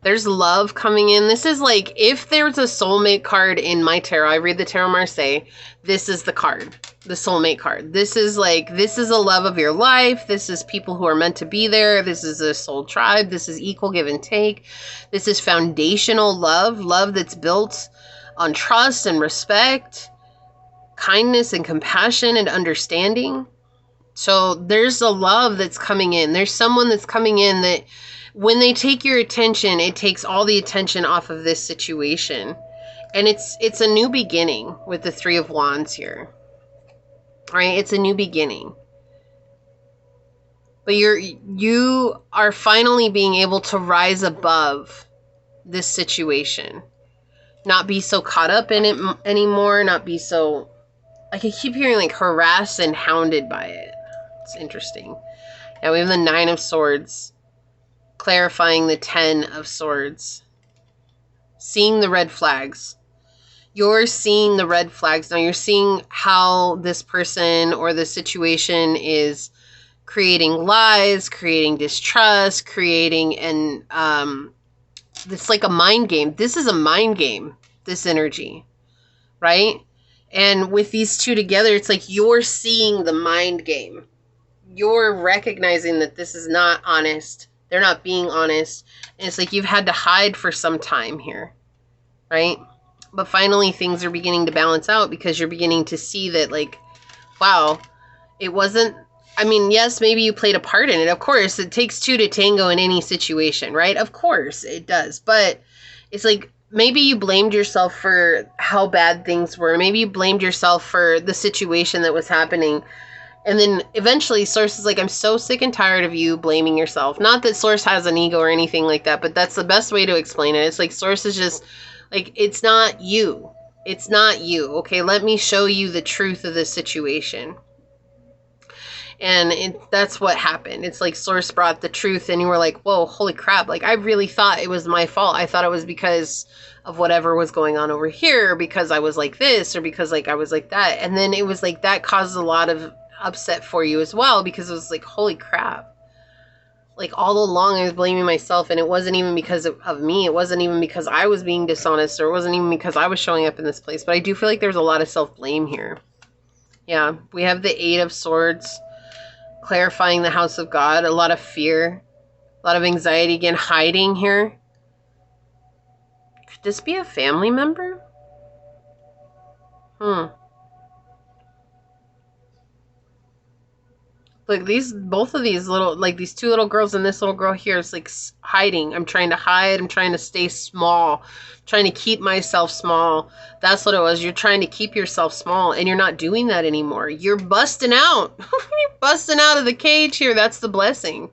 There's love coming in. This is like, if there's a soulmate card in my tarot, I read the Tarot Marseille, this is the card, the soulmate card. This is a love of your life. This is people who are meant to be there. This is a soul tribe. This is equal give and take. This is foundational love that's built on trust and respect, kindness and compassion and understanding. So there's a love that's coming in. There's someone that's coming in that, when they take your attention, it takes all the attention off of this situation. And it's a new beginning with the Three of Wands here. All right, it's a new beginning. But you are finally being able to rise above this situation. Not be so caught up in it anymore, not be so, like, I keep hearing like harassed and hounded by it. It's interesting. Now we have the Nine of Swords, clarifying the 10 of Swords. Seeing the red flags. You're seeing the red flags. Now you're seeing how this person or the situation is creating lies, creating distrust, creating it's like a mind game. This is a mind game, this energy, right? And with these two together, it's like you're seeing the mind game. You're recognizing that this is not honest. They're not being honest. And it's like you've had to hide for some time here, right? But finally things are beginning to balance out, because you're beginning to see that, like, wow, it wasn't, I mean, yes, maybe you played a part in it. Of course, it takes two to tango in any situation, right? Of course it does. But it's like, maybe you blamed yourself for how bad things were. Maybe you blamed yourself for the situation that was happening. And then eventually Source is like, I'm so sick and tired of you blaming yourself. Not that Source has an ego or anything like that, but that's the best way to explain it. It's like Source is just like, it's not you. It's not you. Okay, let me show you the truth of this situation. And that's what happened. It's like Source brought the truth and you were like, whoa, holy crap. Like, I really thought it was my fault. I thought it was because of whatever was going on over here, because I was like this, or because like I was like that. And then it was like that caused a lot of upset for you as well, because it was like, holy crap. Like, all along I was blaming myself, and it wasn't even because of me. It wasn't even because I was being dishonest, or it wasn't even because I was showing up in this place. But I do feel like there's a lot of self-blame here. Yeah, we have the Eight of Swords, clarifying the House of God. A lot of fear, a lot of anxiety, again, hiding here. Could this be a family member? Like, both of these little, like these two little girls and this little girl here is like hiding. I'm trying to hide. I'm trying to stay small. I'm trying to keep myself small. That's what it was. You're trying to keep yourself small, and you're not doing that anymore. You're busting out. You're busting out of the cage here. That's the blessing.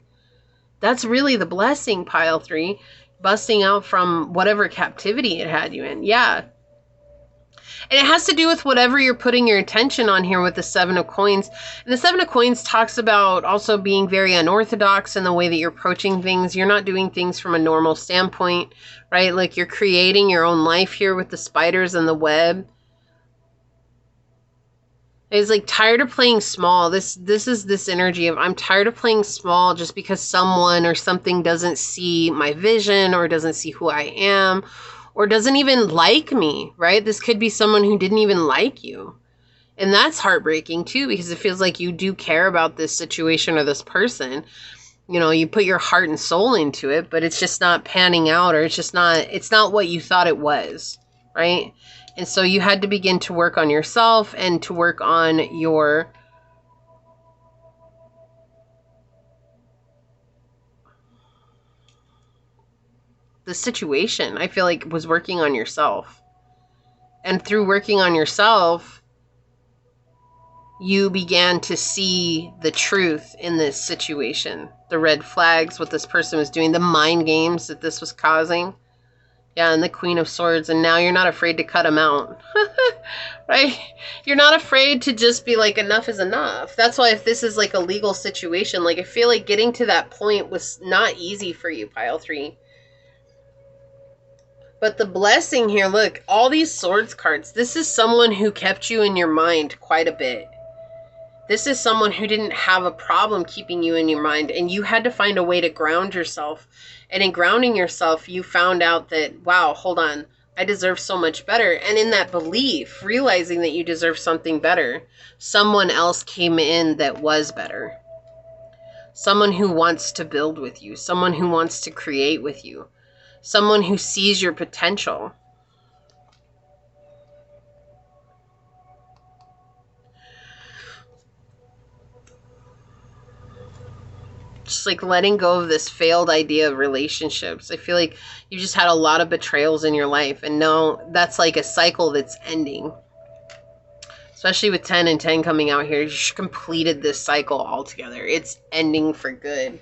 That's really the blessing, pile 3. Busting out from whatever captivity it had you in. Yeah. And it has to do with whatever you're putting your attention on here with the Seven of Coins. And the Seven of Coins talks about also being very unorthodox in the way that you're approaching things. You're not doing things from a normal standpoint, right? Like, you're creating your own life here with the spiders and the web. It's like, tired of playing small. This is this energy of, I'm tired of playing small just because someone or something doesn't see my vision, or doesn't see who I am, or doesn't even like me, right? This could be someone who didn't even like you. And that's heartbreaking too, because it feels like you do care about this situation or this person. You know, you put your heart and soul into it, but it's just not panning out, or it's not what you thought it was, right? And so you had to begin to work on yourself and to work on your the situation, I feel like, was working on yourself. And through working on yourself, you began to see the truth in this situation. The red flags, what this person was doing, the mind games that this was causing. Yeah, and the Queen of Swords. And now you're not afraid to cut them out. Right? You're not afraid to just be like, enough is enough. That's why if this is like a legal situation, like, I feel like getting to that point was not easy for you, pile 3. But the blessing here, look, all these Swords cards, this is someone who kept you in your mind quite a bit. This is someone who didn't have a problem keeping you in your mind, and you had to find a way to ground yourself. And in grounding yourself, you found out that, wow, hold on, I deserve so much better. And in that belief, realizing that you deserve something better, someone else came in that was better. Someone who wants to build with you, someone who wants to create with you. Someone who sees your potential. Just like letting go of this failed idea of relationships. I feel like you just had a lot of betrayals in your life, and now that's like a cycle that's ending. Especially with 10 and 10 coming out here, you completed this cycle altogether. It's ending for good.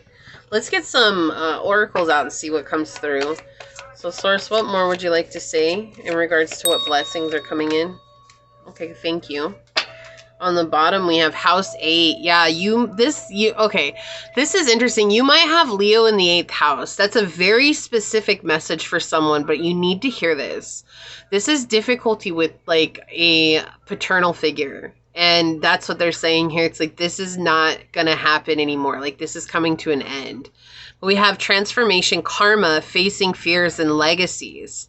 Let's get some oracles out and see what comes through. So, Source, what more would you like to say in regards to what blessings are coming in? Okay, thank you. On the bottom, we have House 8. Yeah, okay, this is interesting. You might have Leo in the 8th house. That's a very specific message for someone, but you need to hear this. This is difficulty with, like, a paternal figure. And that's what they're saying here. It's like, this is not going to happen anymore. Like, this is coming to an end. We have transformation, karma, facing fears and legacies,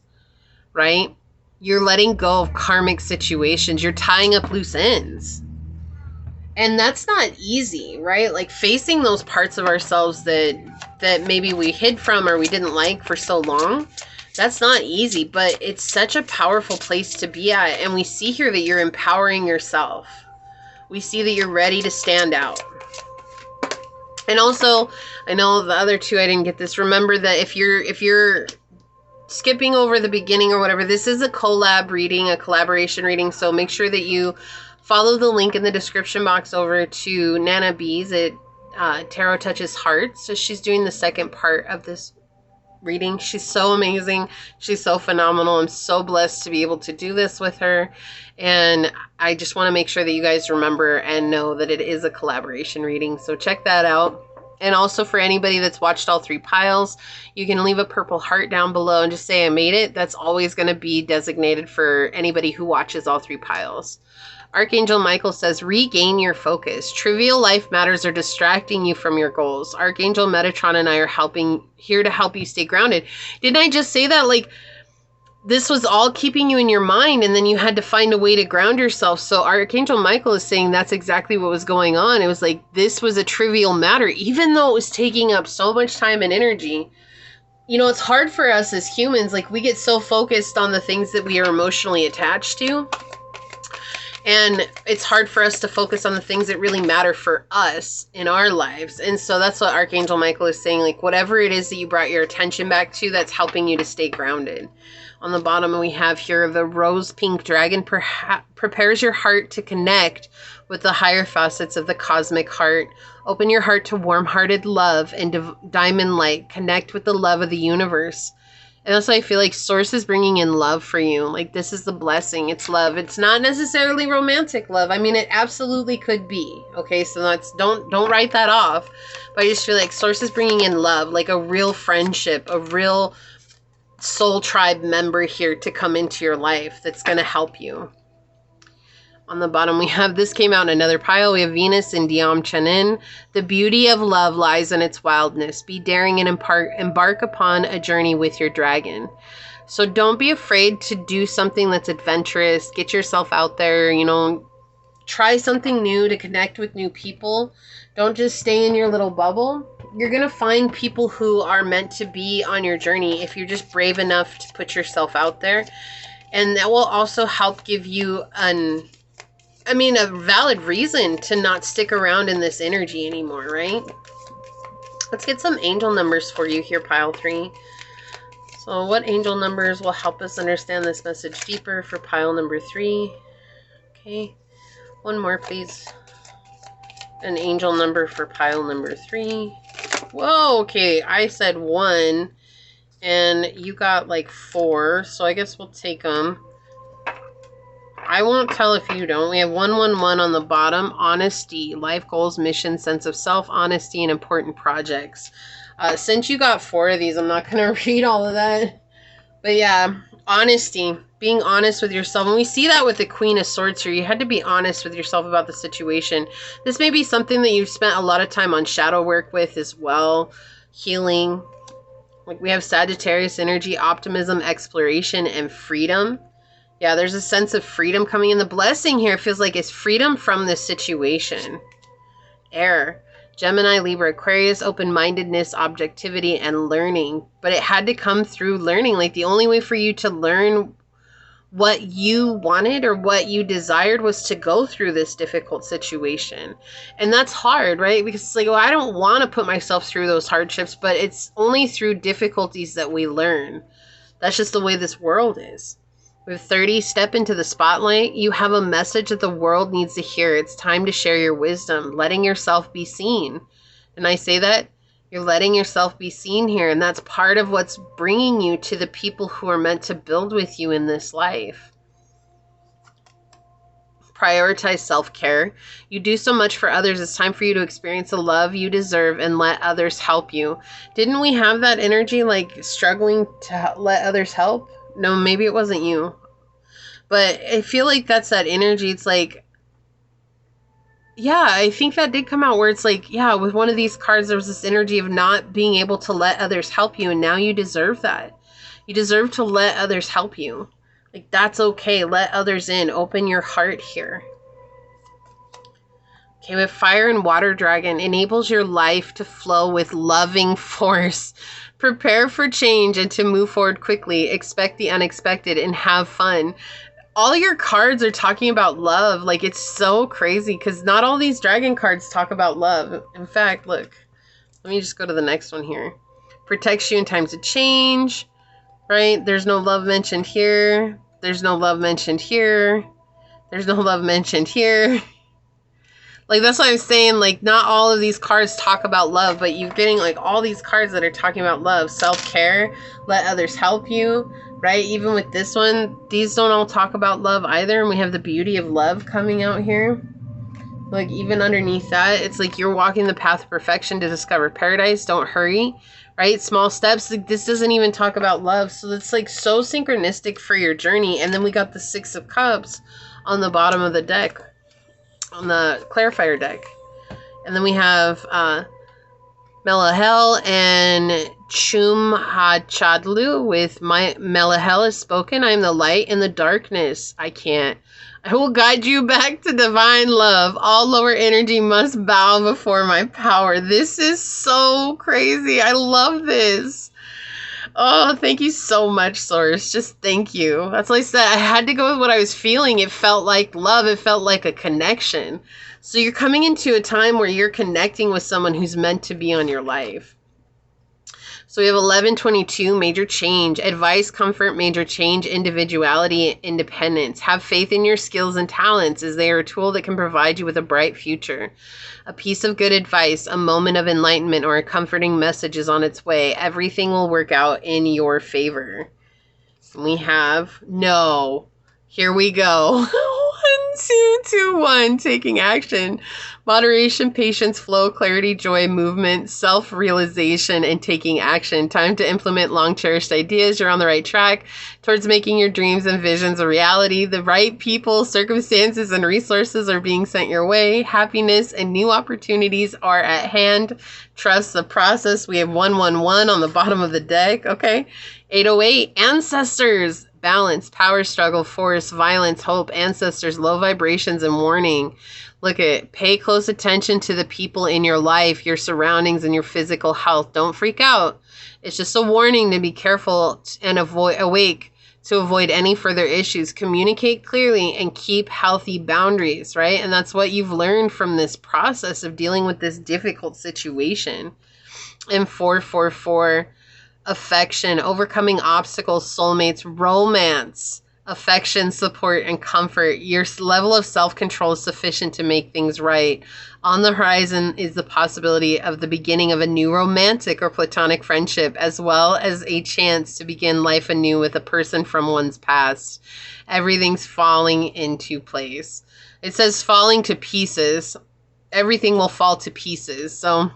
right? You're letting go of karmic situations. You're tying up loose ends. And that's not easy, right? Like, facing those parts of ourselves that maybe we hid from or we didn't like for so long. That's not easy, but it's such a powerful place to be at. And we see here that you're empowering yourself. We see that you're ready to stand out. And also, I know the other two, I didn't get this. Remember that if you're skipping over the beginning or whatever, this is a collab reading, a collaboration reading. So make sure that you follow the link in the description box over to Nana Bees at Tarot Touches Hearts. So she's doing the second part of this reading. She's so amazing. She's so phenomenal. I'm so blessed to be able to do this with her. And I just want to make sure that you guys remember and know that it is a collaboration reading. So check that out. And also for anybody that's watched all 3 piles, you can leave a purple heart down below and just say I made it. That's always going to be designated for anybody who watches all 3 piles. Archangel Michael says, regain your focus. Trivial life matters are distracting you from your goals. Archangel Metatron and I are here to help you stay grounded. Didn't I just say that? Like, this was all keeping you in your mind, and then you had to find a way to ground yourself. So Archangel Michael is saying that's exactly what was going on. It was like, this was a trivial matter, even though it was taking up so much time and energy. You know, it's hard for us as humans. Like, we get so focused on the things that we are emotionally attached to. And it's hard for us to focus on the things that really matter for us in our lives. And so that's what Archangel Michael is saying. Like, whatever it is that you brought your attention back to, that's helping you to stay grounded. On the bottom, we have here the rose pink dragon prepares your heart to connect with the higher facets of the cosmic heart. Open your heart to warm-hearted love and diamond light. Connect with the love of the universe. And that's why I feel like Source is bringing in love for you. Like, this is the blessing. It's love. It's not necessarily romantic love. I mean, it absolutely could be. Okay, so don't write that off. But I just feel like Source is bringing in love, like a real friendship, a real soul tribe member here to come into your life that's going to help you. On the bottom, we have, this came out in another pile. We have Venus and Diam Chenin. The beauty of love lies in its wildness. Be daring and embark upon a journey with your dragon. So don't be afraid to do something that's adventurous. Get yourself out there, you know, try something new to connect with new people. Don't just stay in your little bubble. You're going to find people who are meant to be on your journey if you're just brave enough to put yourself out there. And that will also help give you a valid reason to not stick around in this energy anymore, right? Let's get some angel numbers for you here, pile 3. So what angel numbers will help us understand this message deeper for pile number 3? Okay, one more, please. An angel number for pile number 3. Whoa, okay, I said 1, and you got like 4, so I guess we'll take them. I won't tell if you don't. We have 111 on the bottom. Honesty, life goals, mission, sense of self, honesty, and important projects. Since you got 4 of these, I'm not going to read all of that. But yeah, honesty, being honest with yourself. And we see that with the Queen of Swords here. You had to be honest with yourself about the situation. This may be something that you've spent a lot of time on shadow work with as well. Healing. Like, we have Sagittarius energy, optimism, exploration, and freedom. Yeah, there's a sense of freedom coming in. The blessing here feels like it's freedom from this situation. Air. Gemini, Libra, Aquarius, open-mindedness, objectivity, and learning. But it had to come through learning. Like, the only way for you to learn what you wanted or what you desired was to go through this difficult situation. And that's hard, right? Because it's like, well, I don't want to put myself through those hardships, but it's only through difficulties that we learn. That's just the way this world is. With 30, step into the spotlight. You have a message that the world needs to hear. It's time to share your wisdom, letting yourself be seen. And I say that you're letting yourself be seen here. And that's part of what's bringing you to the people who are meant to build with you in this life. Prioritize self-care. You do so much for others. It's time for you to experience the love you deserve and let others help you. Didn't we have that energy, like struggling to let others help? No, maybe it wasn't you. But I feel like that's that energy. It's like, yeah, I think that did come out where it's like, yeah, with one of these cards, there was this energy of not being able to let others help you. And now you deserve that. You deserve to let others help you. Like, that's okay. Let others in. Open your heart here. Okay, with Fire and Water Dragon, enables your life to flow with loving force. Prepare for change and to move forward quickly. Expect the unexpected and have fun. All your cards are talking about love. Like, it's so crazy because not all these dragon cards talk about love. In fact, look, let me just go to the next one here. Protects you in times of change, right? There's no love mentioned here. There's no love mentioned here. There's no love mentioned here. Like, that's what I'm saying. Like, not all of these cards talk about love, but you're getting, like, all these cards that are talking about love. Self-care, let others help you, right? Even with this one, these don't all talk about love either. And we have the beauty of love coming out here. Like, even underneath that, it's like you're walking the path of perfection to discover paradise. Don't hurry, right? Small steps. Like, this doesn't even talk about love. So it's, like, so synchronistic for your journey. And then we got the Six of Cups on the bottom of the deck, on the clarifier deck. And then we have Melahel and Chumhachadlu with Melahel is spoken. I am the light in the darkness. I will guide you back to divine love. All lower energy must bow before my power. This is so crazy. I love this. Oh, thank you so much, Source. Just thank you. That's what I said. I had to go with what I was feeling. It felt like love. It felt like a connection. So you're coming into a time where you're connecting with someone who's meant to be on your life. So we have 1122, major change, advice, comfort, major change, individuality, independence. Have faith in your skills and talents as they are a tool that can provide you with a bright future. A piece of good advice, a moment of enlightenment, or a comforting message is on its way. Everything will work out in your favor. We have no. Here we go. 1, 2, 2, 1. Taking action. Moderation, patience, flow, clarity, joy, movement, self-realization, and taking action. Time to implement long-cherished ideas. You're on the right track towards making your dreams and visions a reality. The right people, circumstances, and resources are being sent your way. Happiness and new opportunities are at hand. Trust the process. We have 111 on the bottom of the deck. Okay. 808, ancestors. Balance, power struggle, force, violence, hope, ancestors, low vibrations, and warning. Look at, pay close attention to the people in your life, your surroundings, and your physical health. Don't freak out. It's just a warning to be careful and awake to avoid any further issues. Communicate clearly and keep healthy boundaries, right? And that's what you've learned from this process of dealing with this difficult situation. And 444, affection, overcoming obstacles, soulmates, romance, affection, support, and comfort. Your level of self-control is sufficient to make things right. On the horizon is the possibility of the beginning of a new romantic or platonic friendship, as well as a chance to begin life anew with a person from one's past. Everything's falling into place. It says falling to pieces. Everything will fall to pieces. So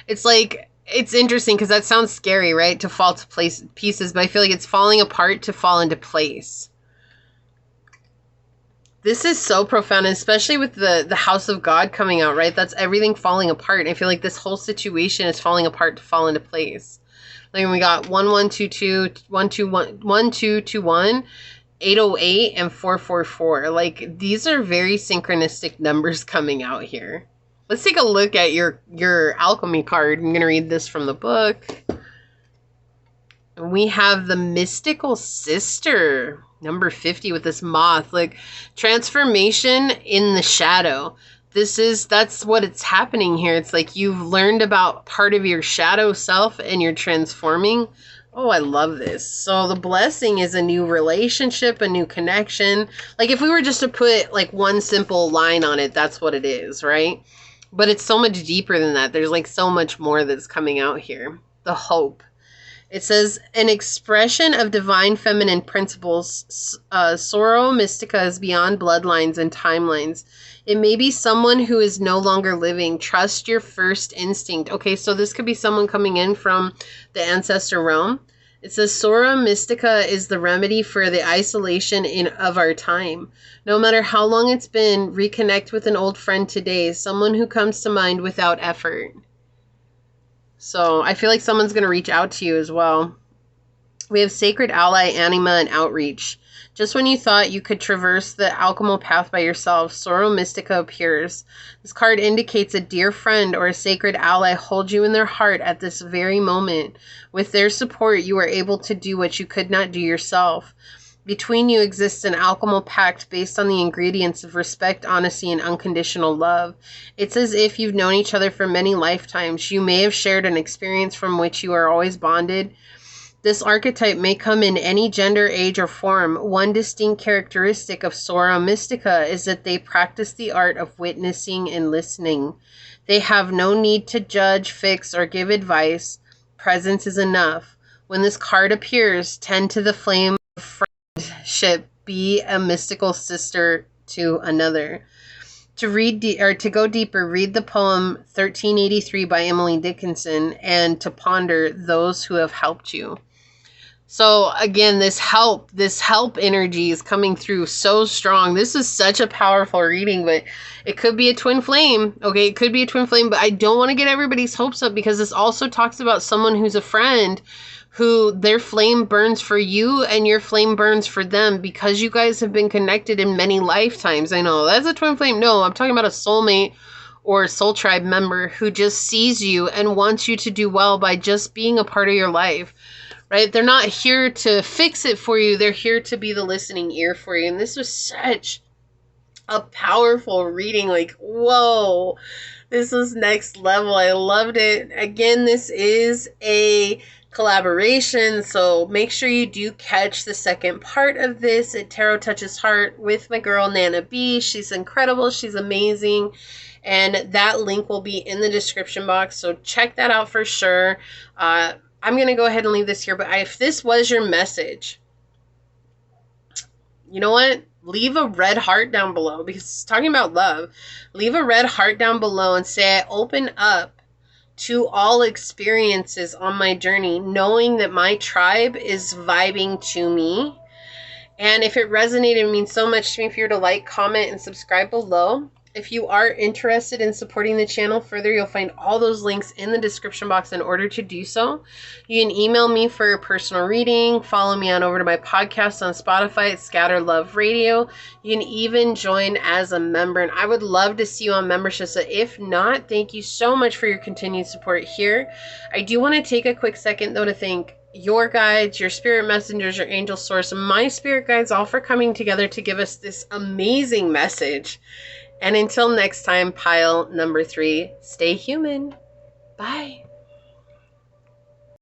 it's like, it's interesting because that sounds scary, right? To fall to pieces, but I feel like it's falling apart to fall into place. This is so profound, especially with the House of God coming out, right? That's everything falling apart. I feel like this whole situation is falling apart to fall into place. Like we got 1122, 1221, 808, and 444. Like these are very synchronistic numbers coming out here. Let's take a look at your alchemy card. I'm going to read this from the book. We have the mystical sister, number 50, with this moth. Like transformation in the shadow. That's what it's happening here. It's like you've learned about part of your shadow self and you're transforming. Oh, I love this. So the blessing is a new relationship, a new connection. Like if we were just to put like one simple line on it, that's what it is, right? But it's so much deeper than that. There's like so much more that's coming out here. The hope. It says, an expression of divine feminine principles. Sorrow Mystica is beyond bloodlines and timelines. It may be someone who is no longer living. Trust your first instinct. Okay, so this could be someone coming in from the ancestor realm. It says, Sora Mystica is the remedy for the isolation of our time. No matter how long it's been, reconnect with an old friend today, someone who comes to mind without effort. So I feel like someone's going to reach out to you as well. We have Sacred Ally, Anima, and Outreach. Just when you thought you could traverse the alchemical path by yourself, Sorrow Mystica appears. This card indicates a dear friend or a sacred ally holds you in their heart at this very moment. With their support, you are able to do what you could not do yourself. Between you exists an alchemical pact based on the ingredients of respect, honesty, and unconditional love. It's as if you've known each other for many lifetimes. You may have shared an experience from which you are always bonded. This archetype may come in any gender, age, or form. One distinct characteristic of Sora Mystica is that they practice the art of witnessing and listening. They have no need to judge, fix, or give advice. Presence is enough. When this card appears, tend to the flame of friendship. Be a mystical sister to another. To go deeper, read the poem 1383 by Emily Dickinson, and to ponder those who have helped you. So again, this help energy is coming through so strong. This is such a powerful reading, but it could be a twin flame. Okay, it could be a twin flame, but I don't want to get everybody's hopes up, because this also talks about someone who's a friend who their flame burns for you and your flame burns for them, because you guys have been connected in many lifetimes. I know that's a twin flame. No, I'm talking about a soulmate or a soul tribe member who just sees you and wants you to do well by just being a part of your life. Right? They're not here to fix it for you. They're here to be the listening ear for you. And this was such a powerful reading. Like, whoa, this was next level. I loved it. Again, this is a collaboration, so make sure you do catch the second part of this at Tarot Touches Heart with my girl Nana B. She's incredible. She's amazing. And that link will be in the description box, so check that out for sure. I'm going to go ahead and leave this here, but if this was your message, you know what? Leave a red heart down below, because it's talking about love. Leave a red heart down below and say, I open up to all experiences on my journey, knowing that my tribe is vibing to me. And if it resonated, it means so much to me for you to like, comment, and subscribe below. If you are interested in supporting the channel further, you'll find all those links in the description box in order to do so. You can email me for a personal reading. Follow me on over to my podcast on Spotify at Scatter Love Radio. You can even join as a member, and I would love to see you on membership. So if not, thank you so much for your continued support here. I do want to take a quick second, though, to thank your guides, your spirit messengers, your angel source, and my spirit guides, all for coming together to give us this amazing message. And until next time, pile number 3, stay human. Bye.